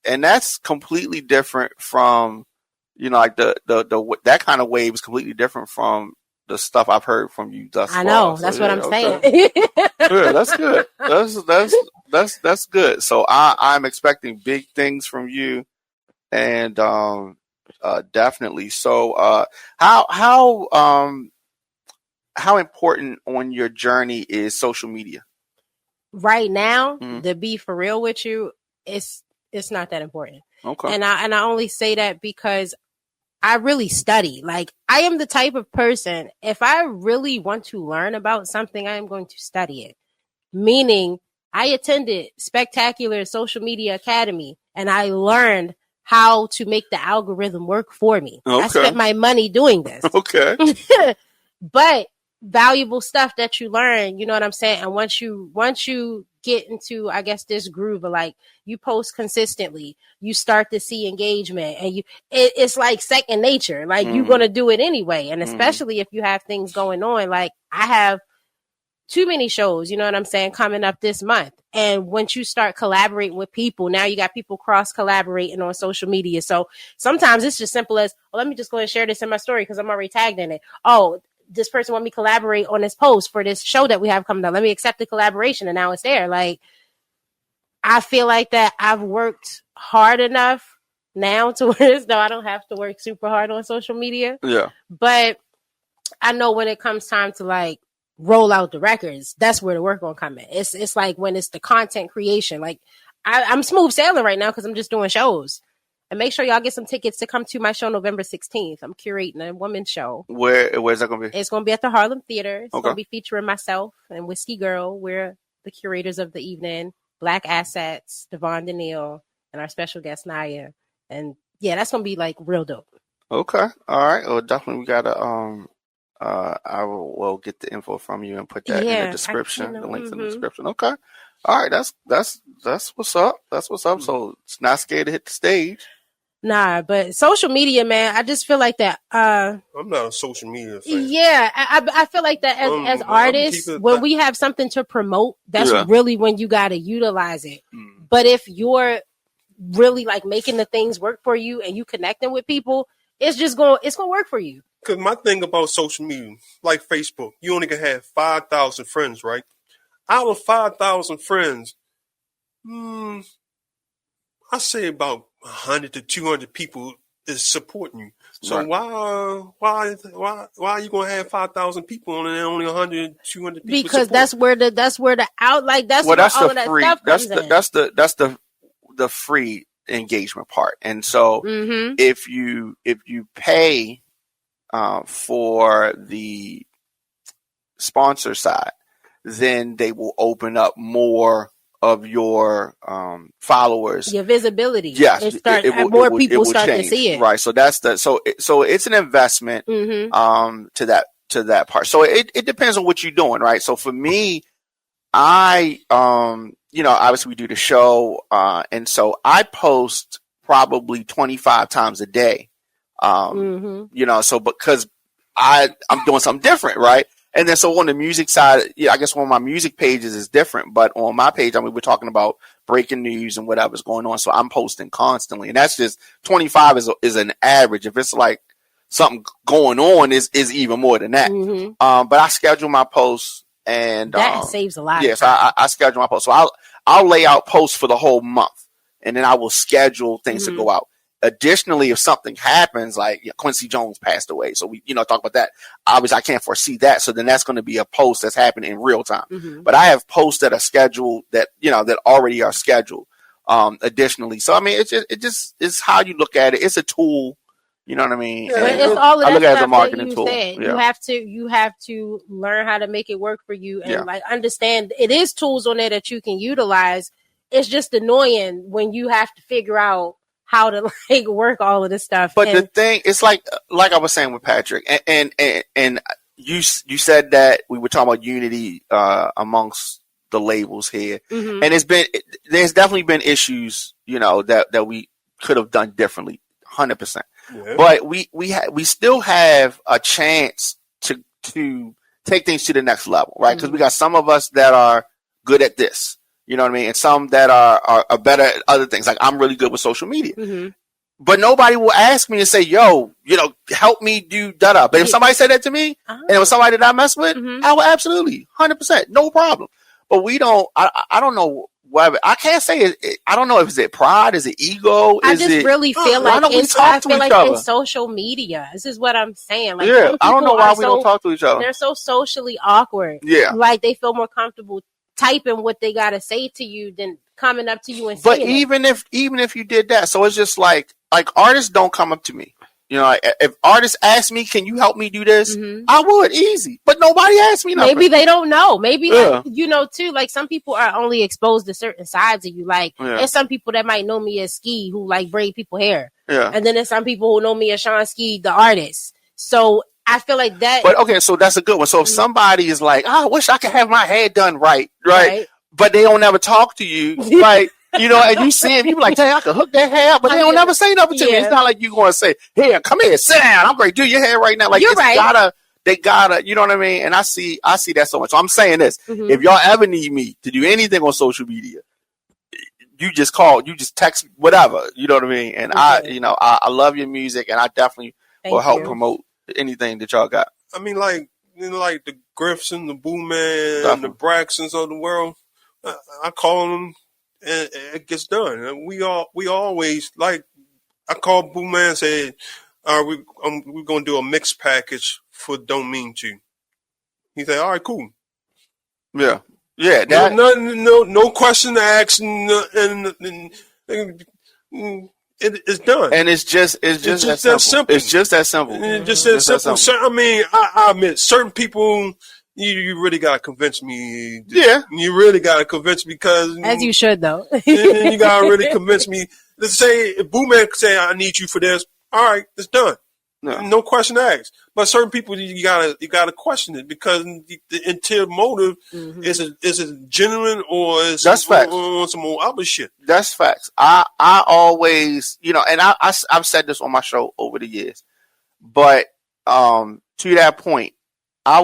that's completely different from, like the that kind of wave is completely different from the stuff I've heard from you thus far. I know. That's what I'm saying. Yeah, that's good. That's good. So I'm expecting big things from you, and definitely. So how important on your journey is social media? Right now, to be for real with you, it's not that important. Okay. And I only say that because I really study. Like, I am the type of person, if I really want to learn about something, I am going to study it. Meaning, I attended Spectacular Social Media Academy, and I learned how to make the algorithm work for me. Okay. I spent my money doing this. Okay. But valuable stuff that you learn, you know what I'm saying? And once you get into, I guess, this groove of, like, you post consistently, you start to see engagement, and it's like second nature. Like, you're going to do it anyway. And especially if you have things going on, like I have too many shows, you know what I'm saying, coming up this month. And once you start collaborating with people, now you got people cross collaborating on social media. So sometimes it's just simple as, let me just go and share this in my story because I'm already tagged in it. Oh, this person want me to collaborate on this post for this show that we have coming up. Let me accept the collaboration, and now it's there. Like, I feel like that I've worked hard enough now to where it's, though I don't have to work super hard on social media. Yeah. But I know when it comes time to, like, roll out the records, that's where the work gonna come in. It's like when it's the content creation. Like, I'm smooth sailing right now because I'm just doing shows. And make sure y'all get some tickets to come to my show November 16th. I'm curating a women's show. Where's that going to be? It's going to be at the Harlem Theater. It's going to be featuring myself and Whiskey Girl. We're the curators of the evening. Black Assets, Devon Daniil, and our special guest, Naya. And yeah, that's going to be, like, real dope. Okay. All right. Well, definitely we got to, I will get the info from you and put that in the description, the links in the description. Okay. All right. That's what's up. That's what's up. So it's not scared to hit the stage. Nah, but social media, man, I just feel like that. I'm not a social media fan. Yeah, I feel like that as artists, when we have something to promote, that's really when you got to utilize it. But if you're really, like, making the things work for you and you connecting with people, it's going to work for you. Because my thing about social media, like Facebook, you only can have 5,000 friends, right? Out of 5,000 friends, I say about 100 to 200 people is supporting you. So why are you gonna have 5,000 people and only 100, 200 people? Because that's where the out, like, that's where all of that stuff comes in. That's the free engagement part. And so if you pay for the sponsor side, then they will open up more Mm-hmm. your followers, your visibility. yes, More people start change. to see it. Right. So that's so it's an investment Mm-hmm. to that part. So it depends on what you're doing, right? So for me, I obviously we do the show, and so I post probably 25 times a day. So because I'm doing something different, right? And then so on the music side, I guess one of my music pages is different, but on my page, we're talking about breaking news and whatever's going on. So I'm posting constantly, and that's just 25 is an average. If it's like something going on, is even more than that. Mm-hmm. But I schedule my posts, and that saves a lot. Yeah, so I schedule my posts. So I'll lay out posts for the whole month, and then I will schedule things to go out. Additionally, if something happens, like Quincy Jones passed away, so we talk about that. Obviously, I can't foresee that, so then that's going to be a post that's happening in real time. Mm-hmm. But I have posts that are scheduled that already are scheduled. Additionally, so I mean, it just is how you look at it. It's a tool, you know what I mean? But it's all of that I look at it as a stuff marketing that you tool. said. Yeah. You have to learn how to make it work for you and like understand it is tools on there that you can utilize. It's just annoying when you have to figure out how to like work all of this stuff. But the thing, it's like I was saying with Patrick, and you said that we were talking about unity amongst the labels here, and there's definitely been issues, that we could have done differently, 100%. Yeah. But we still have a chance to take things to the next level, right? Because we got some of us that are good at this. You know what I mean? And some that are better at other things. Like I'm really good with social media. Mm-hmm. But nobody will ask me and say, yo, help me do da-da. But if somebody said that to me, and it was somebody that I mess with, I would absolutely, 100%, no problem. But we don't, I don't know whether, I can't say it, I don't know if it's pride, is it ego? I just really feel like in social media, this is what I'm saying. Like, I don't know why we don't talk to each other. They're so socially awkward. Yeah. Like they feel more comfortable typing what they gotta say to you than coming up to you and saying it. Even if you did that, so it's just like artists don't come up to me. If artists ask me, can you help me do this? I would, easy. But nobody asked me nothing. Maybe they don't know. Maybe too, like some people are only exposed to certain sides of you. Like there's some people that might know me as Ski who like braid people hair. Yeah. And then there's some people who know me as Shon Ski, the artist. So I feel like that. But okay, so that's a good one. So if somebody is like, I wish I could have my hair done right. But they don't ever talk to you, right? And you see him, you be like, dang, I could hook that hair up, but they don't never say nothing to me. It's not like you going to say, here, come here, sit down. I'm going to do your hair right now. Like, you're right. They gotta, you know what I mean? And I see that so much. So I'm saying this, if y'all ever need me to do anything on social media, you just call, you just text, whatever, you know what I mean? And I love your music, and I definitely will help promote anything that y'all got. I mean, like the Griffs and the Boo Man and the Braxtons of the world, I call them and it gets done. And we always, like, I called Boo Man and said, we're going to do a mix package for Don't Mean To. He said, all right, cool. Yeah. Yeah. No question asked, and it's done. And it's just that simple. It's just that simple. It's just that simple. So, I mean, I admit, certain people, you really got to convince me. Yeah. You really got to convince me because. As you should, though. You got to really convince me. Let's say, if Boo Man could say, I need you for this. All right, it's done. No question asked. But certain people, you gotta question it because the interior motive is it genuine or is that's facts. Or some more other shit. That's facts. I always, and I've said this on my show over the years, but to that point, I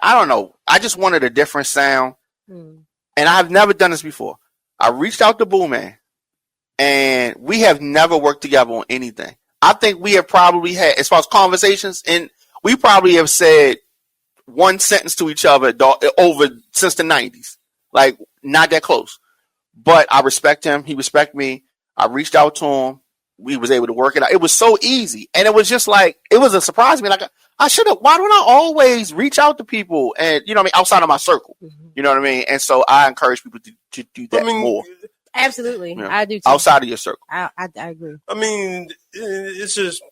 don't know. I just wanted a different sound, and I've never done this before. I reached out to Boo Man, and we have never worked together on anything. I think we have probably had, as far as conversations, and we probably have said one sentence to each other over since the 90s. Like, not that close. But I respect him. He respect me. I reached out to him. We was able to work it out. It was so easy. And it was just like, it was a surprise to me. Like, I should have, why don't I always reach out to people and, you know what I mean, outside of my circle? You know what I mean? And so I encourage people to do that more. Absolutely. Yeah. I do too. Outside of your circle. I agree. I mean, it's just,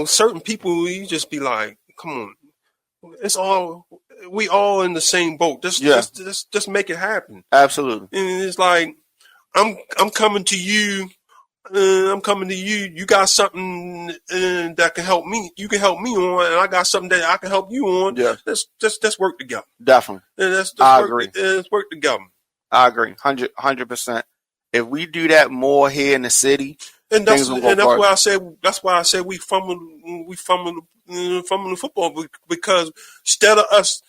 certain people, you just be like, come on. it's all we all in the same boat. Just make it happen. Absolutely. And it's like I'm coming to you. I'm coming to you. You got something that can help me. You can help me on, and I got something that I can help you on. Yeah. Let's work together. Definitely. I agree. Let's work together. I agree. 100%. If we do that more here in the city, and that's why I said we fumble the football, because instead of us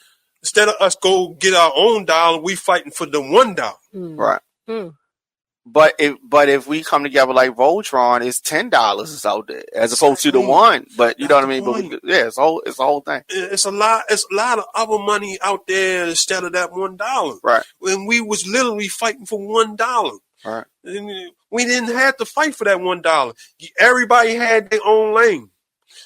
go get our own dollar, we fighting for the $1. Right. But if we come together like Voltron, it's $10 is out there as opposed to the $1. But you know what I mean. But it's the whole thing. It's a lot of other money out there instead of that $1. Right. When we was literally fighting for $1. Right. And we didn't have to fight for that $1. Everybody had their own lane.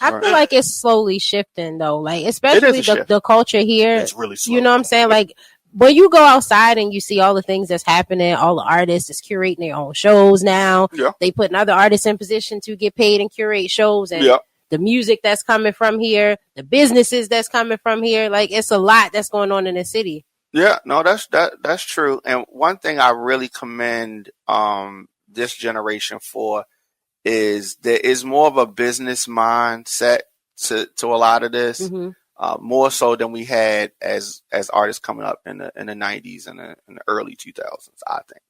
I feel like it's slowly shifting though. Like especially the culture here. It's really slow. You know what I'm saying? Like when you go outside and you see all the things that's happening, all the artists is curating their own shows now. Yeah. They putting other artists in position to get paid and curate shows, and the music that's coming from here, the businesses that's coming from here. Like it's a lot that's going on in the city. Yeah, no, that's true. And one thing I really commend this generation for is there is more of a business mindset to a lot of this. Mm-hmm. More so than we had as artists coming up in the 90s and in the early 2000s, I think.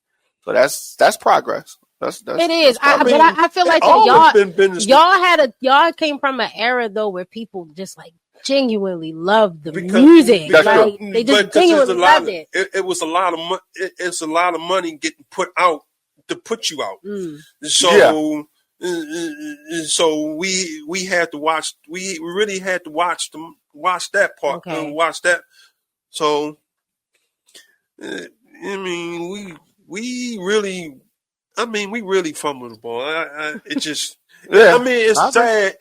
So that's progress. That's it is. I feel like y'all came from an era though where people just like genuinely loved the music. Like they just genuinely loved it. It was a lot of money. It's a lot of money getting put out to put you out. So. So we had to watch. We really had to watch that part and watch that. So I mean, we really fumbled the ball. It just. I mean, it's sad.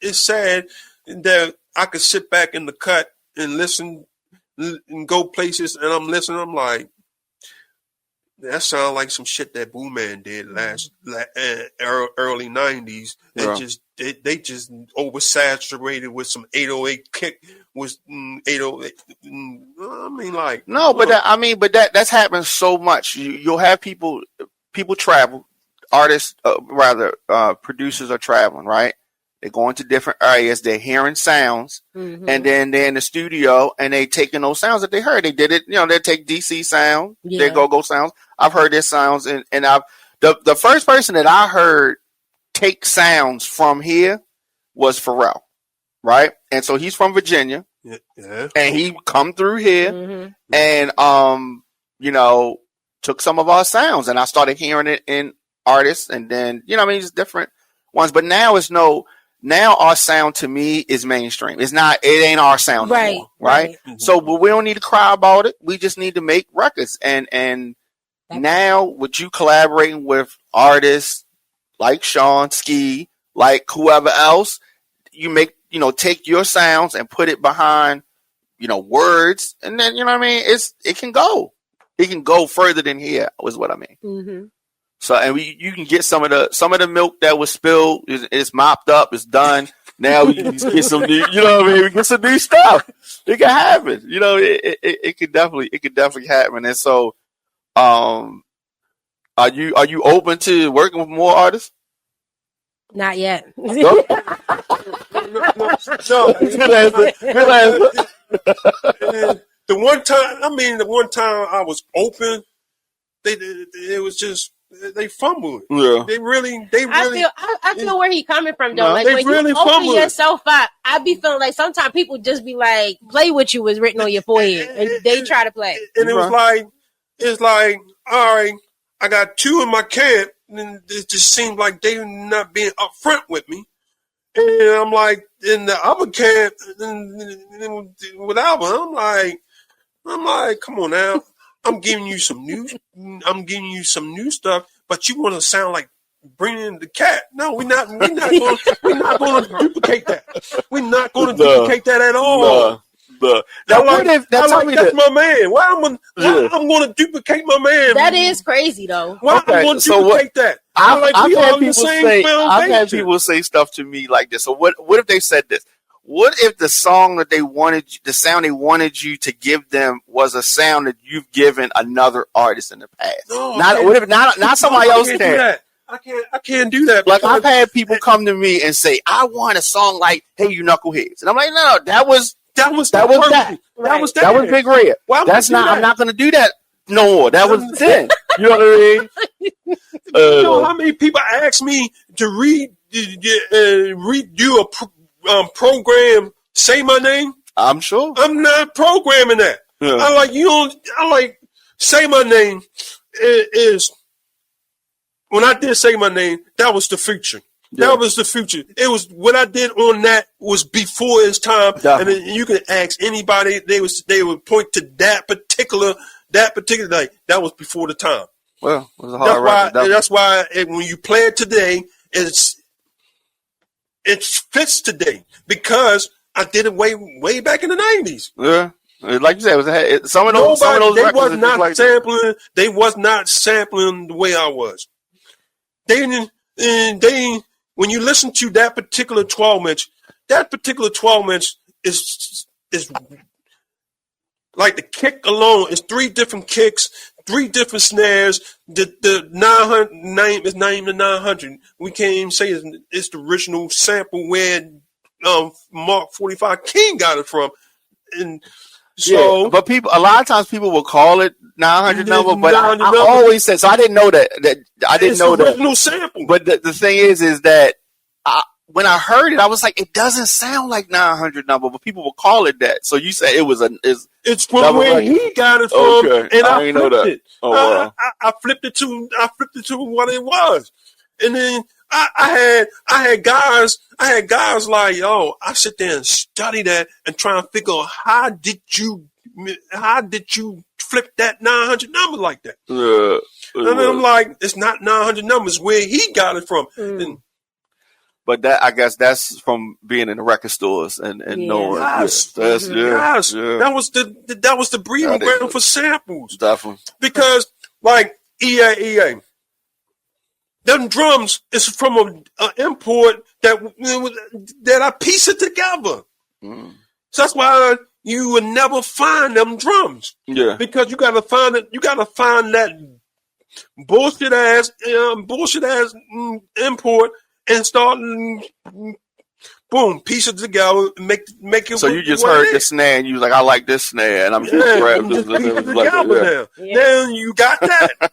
It's sad that I could sit back in the cut and listen and go places, and I'm listening. I'm like. That sounds like some shit that Boo Man did early 90s. They just oversaturated with some 808 kick was 808. I mean, like no, but that's happened so much. You'll have people travel, artists producers are traveling, right? They're going to different areas. They're hearing sounds, and then they're in the studio and they taking those sounds that they heard. They did it, they take DC sound, they go sounds. I've heard their sounds, and I've the first person that I heard take sounds from here was Pharrell, right? And so he's from Virginia, and he come through here, and took some of our sounds, and I started hearing it in artists, and then it's different ones. But now now our sound to me is mainstream. It ain't our sound anymore, right? So, but we don't need to cry about it. We just need to make records, and now with you collaborating with artists like Shon Ski, like whoever else, you make take your sounds and put it behind words, and then it can go further than here is what I mean. Mm-hmm. So and you can get some of the milk that was spilled. It's mopped up. It's done. Now we can get some new. We get some new stuff. It can happen. It could definitely happen. And so, are you open to working with more artists? Not yet. No. Good answer. The one time I was open, it was just. They fumbled. Yeah. They really. I feel where he's coming from though. No, like when really you open yourself up, I be feeling like sometimes people just be like, "Play what you was written on your forehead," and they try to play. And it's like, all right, I got two in my camp, and it just seemed like they not being upfront with me. And I'm like, in the other camp, with Alvin, I'm like, come on now. I'm giving you some new stuff, but you want to sound like bringing the cat. No, we're not going to duplicate that. We're not going to duplicate that at all. That's my man. Why I'm going to duplicate my man? That is crazy though. Why I'm going to duplicate that? I've had people say stuff to me like this. So what if they said this? What if the song that the sound they wanted you to give them was a sound that you've given another artist in the past? No, Not somebody else can't can. do that. I can't do that. Like I've had people come to me and say, "I want a song like Hey You Knuckleheads," and I'm like, "No, that was that. That was Big Red. That's not. I'm not going to do that no more. That was then. You know what I mean? You know how many people ask me to redo a program? Say my name. I'm sure. I'm not programming that. Yeah. I like say my name is when I did say my name. That was the future. Yeah. That was the future. It was what I did on that was before its time. Definitely. And then you can ask anybody. They would point to that particular night. That was before the time. Well, it was a hard record. That's why when you play it today, it fits today because I did it way back in the 90s. Yeah. Like you said, some of those they records was not sampling. They was not sampling the way I was. They when you listen to that particular 12-inch, is like the kick alone is 3 different kicks, 3 different snares. The 900 name is not even the 900. We can't even say it's the original sample where Mark 45 King got it from. And so, yeah, but a lot of times people will call it 900 number, but I always said, so I didn't know that I didn't know that original sample. But the thing is that when I heard it, I was like, it doesn't sound like 900 number, but people will call it that. So you said it's from where he got it from, okay. And I flipped it. Oh, wow. I flipped it to what it was, and then I had guys like, yo, I sit there and study that and try and figure out how did you flip that 900 number like that? And I'm like, it's not 900 numbers where he got it from. But I guess that's from being in the record stores and knowing. Yes. Yes. That was the breeding ground for samples. Definitely. Because like EA. Them drums is from an import that I piece it together. So that's why you would never find them drums. Yeah. Because you gotta find it. You gotta find that bullshit ass import and start boom, piece it together, make it. So you just heard the snare and you was like, I like this snare, and I'm just grabbing this together now. Then you got that.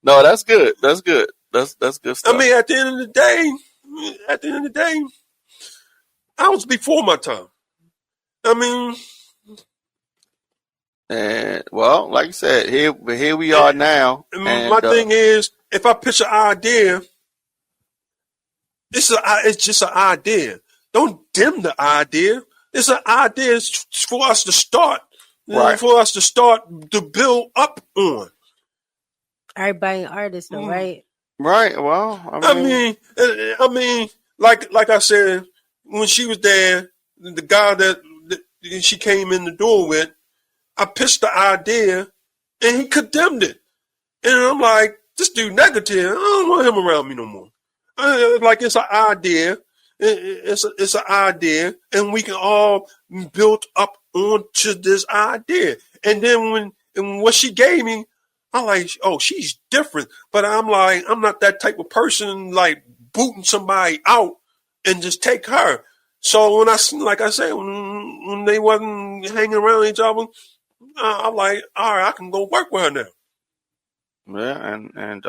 No, that's good. That's good. That's good stuff. I mean, at the end of the day, I was before my time. I mean, and well, like you said, here we are now. And my thing is, if I pitch an idea, it's just an idea. Don't dim the idea. It's an idea for us to start. Right. For us to start to build up on. Everybody artist, though, right? Right. Well, I mean, like I said, when she was there, the guy that she came in the door with, I pitched the idea, and he condemned it. And I'm like, this dude negative. I don't want him around me no more. Like it's an idea. It's an idea, and we can all build up onto this idea. And then when what she gave me, I'm like, oh, she's different. But I'm like, I'm not that type of person like booting somebody out and just take her. So when like I said, when they wasn't hanging around each other, I'm like, all right, I can go work with her now. Yeah, and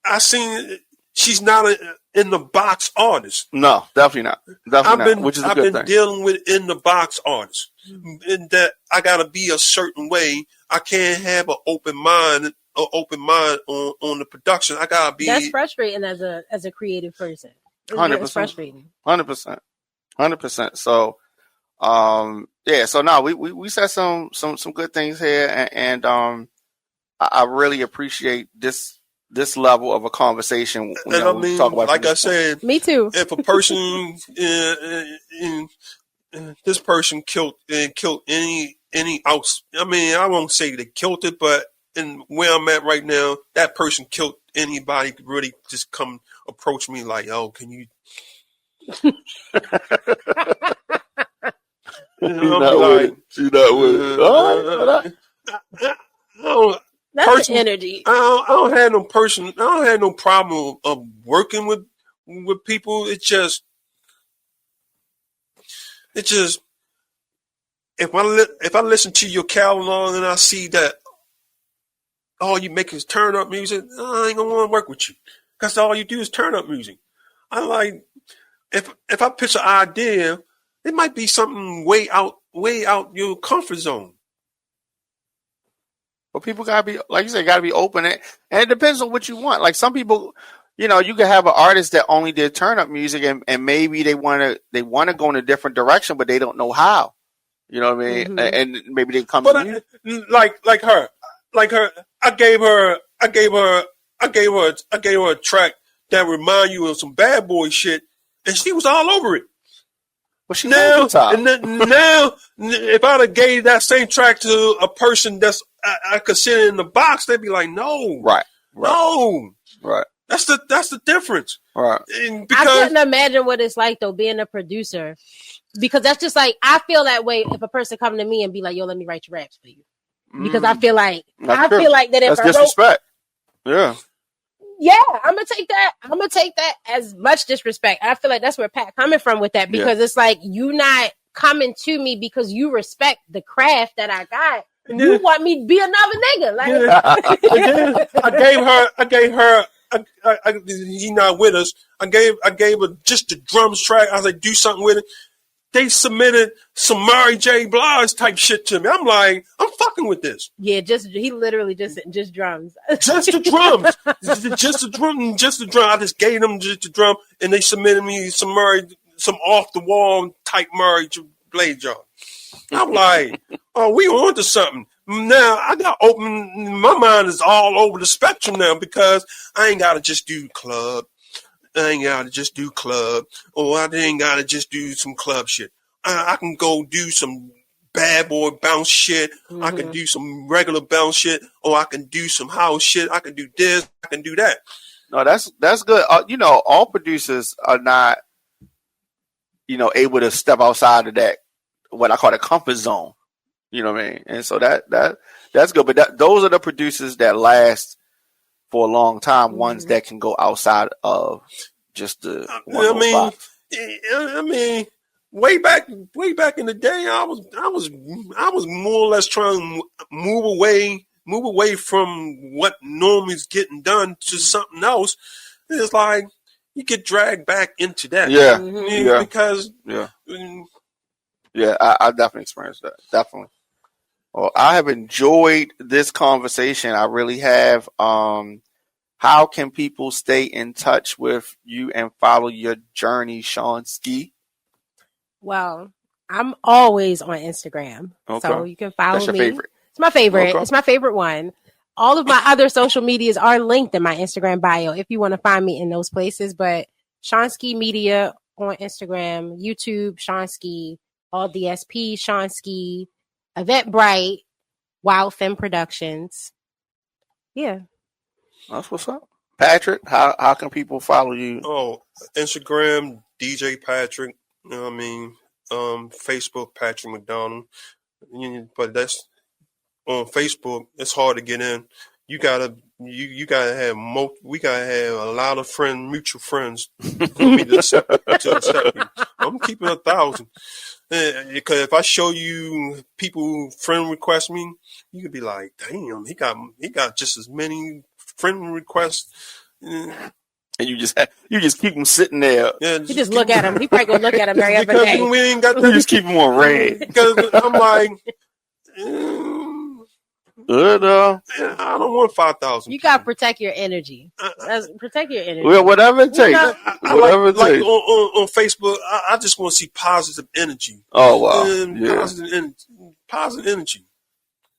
I seen she's not in the box artist. No, definitely not. Definitely not. Which is a good thing. I've been dealing with in the box artists, in that I gotta be a certain way. I can't have an open mind on the production. I gotta be. That's frustrating as a creative person. 100%. It's frustrating. 100%. So, yeah. So now we said some good things here, and I really appreciate this level of a conversation. And I mean, talk about like I said, me too. If a person, this person killed any outs. I mean, I won't say they killed it, but in where I'm at right now, that person killed anybody could really just come approach me like, oh, can you She's not with it. She's not with it. All right. That's the energy. I don't have no person. I don't have no problem of working with people. It's just if I listen to your catalog and I see that all you make is turn up music, I ain't gonna want to work with you because all you do is turn up music. I like if I pitch an idea, it might be something way out your comfort zone. But people gotta be, like you said, gotta be open, and it depends on what you want. Like some people, you can have an artist that only did turn up music, and maybe they wanna go in a different direction, but they don't know how. You know what I mean? Mm-hmm. And maybe they come. But like her, I gave her a track that remind you of some bad boy shit, and she was all over it. Well, she now, now, if I'd have gave that same track to a person that's I could sit in the box, they'd be like, no, right. No, right. That's the difference, right? I couldn't imagine what it's like though being a producer, because that's just like I feel that way if a person come to me and be like, "Yo, let me write your raps for you," because I feel like that if that's disrespect. Yeah. Yeah, I'm gonna take that as much disrespect. I feel like that's where Pat coming from with that, because it's like you not coming to me because you respect the craft that I got. You want me to be another nigga? Like I gave her. He not with us. I gave her just the drums track. I was like, do something with it. They submitted some Mary J. Blige type shit to me. I'm like, I'm fucking with this. Yeah, he literally just drums. Just the drums. just the drum. I just gave them just the drum, and they submitted me some off the wall type Mary J. Blige job. I'm like, oh, we on to something. Now I got open. My mind is all over the spectrum now because I ain't gotta just do club. I ain't gotta just do club, or I ain't gotta just do some club shit. I can go do some bad boy bounce shit. Mm-hmm. I can do some regular bounce shit, or I can do some house shit. I can do this. I can do that. No, that's good. All producers are not, able to step outside of that, what I call the comfort zone. You know what I mean? And so that's good. But those are the producers that last for a long time, ones that can go outside of just the box. I mean, way back in the day, I was more or less trying to move away from what normally is getting done to something else. It's like you get dragged back into that. Yeah, because I definitely experienced that. Definitely. Well, I have enjoyed this conversation. I really have. How can people stay in touch with you and follow your journey, Shon Ski? Well, I'm always on Instagram. Okay. So you can follow me. That's your favorite? It's my favorite. Okay. It's my favorite one. All of my other social medias are linked in my Instagram bio if you want to find me in those places. But Shon Ski Media on Instagram, YouTube, Shon Ski, all DSP, Shon Ski, Eventbrite, Wild Femme Productions. Yeah. That's what's up. Patrick, how can people follow you? Oh, Instagram, DJ Patrick. You know what I mean? Facebook, Patrick McDonald. But that's on Facebook. It's hard to get in. You gotta have we gotta have a lot of mutual friends for me to accept you. I'm keeping 1,000. Because if I show you people who friend request me, you could be like, damn, he got just as many friend requests. And you just keep them sitting there. Yeah, you just look at him. He probably gonna look at him every other day. We ain't got you just keep them on red. Because I'm like, good. I don't want 5,000. You gotta protect your energy. Protect your energy. Well, whatever it takes. Whatever it takes. On Facebook, I just want to see positive energy. Oh wow! Positive energy.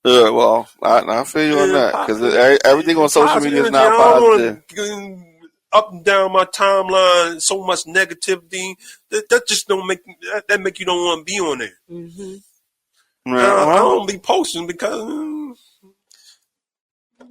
Well, I feel you on that because everything on social media is not positive. Up and down my timeline, so much negativity that just don't make you don't want to be on there. Mm-hmm. I don't be posting because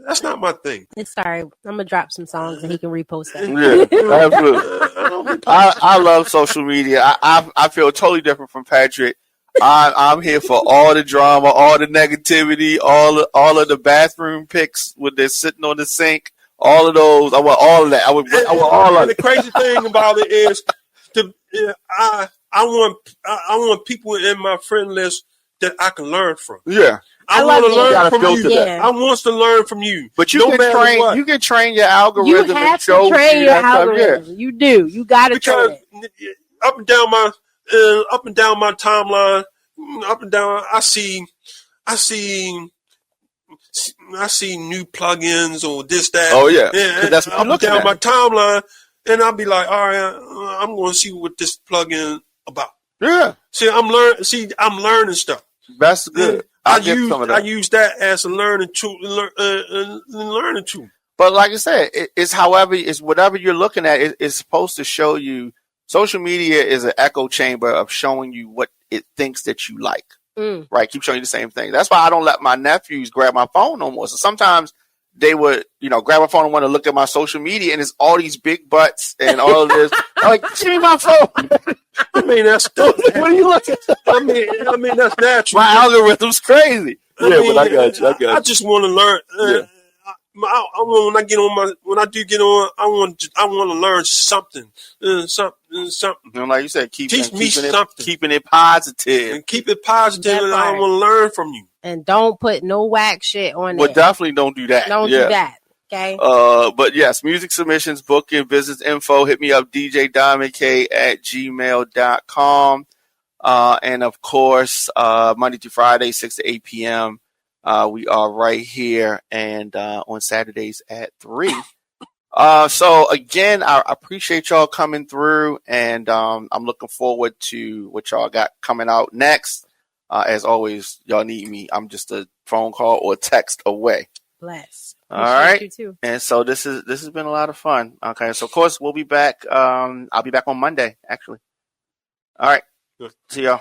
That's not my thing. It's sorry. I'm gonna drop some songs and he can repost that. Yeah, absolutely. I love social media. I feel totally different from Patrick. I'm here for all the drama, all the negativity, all of the bathroom pics when they're sitting on the sink. All of those. I want all of that. I want all of it. And the crazy thing about it is, I want people in my friend list that I can learn from. Yeah. I want to learn from you. Yeah. I want to learn from you. But you can train. What. You can train your algorithm. You have to train your algorithm. Yeah. You do. You got to train it. Up and down my timeline, up and down. I see new plugins or this, that. Oh yeah. And that's what I'm looking down at. my timeline, and I'll be like, all right, I'm going to see what this plugin about. Yeah. See, I'm learning stuff. That's good. I use that as a learning tool. Learning tool. But like I said, it's whatever you're looking at. It's supposed to show you. Social media is an echo chamber of showing you what it thinks that you like. Right? Keep showing you the same thing. That's why I don't let my nephews grab my phone no more. So sometimes they would, grab my phone and want to look at my social media, and it's all these big butts and all of this. I'm like, give me my phone. I mean, that's what are you looking at? I mean, that's natural. My algorithm's crazy. But I got you. I just want to learn. I want when I do get on, I want to learn something. Something. And like you said, keeping it positive. And keep it positive, and I want to learn from you. And don't put no whack shit on it. Well, definitely don't do that. Don't do that. Okay. But yes, music submissions, booking, business info. Hit me up, djdiamondk@gmail.com. And of course, Monday through Friday, 6 to 8 p.m. We are right here, and on Saturdays at 3. So again, I appreciate y'all coming through, and I'm looking forward to what y'all got coming out next. As always, y'all need me. I'm just a phone call or text away. Bless. All right. You too. And so this has been a lot of fun. Okay. So of course we'll be back. I'll be back on Monday, actually. All right. Good. See y'all.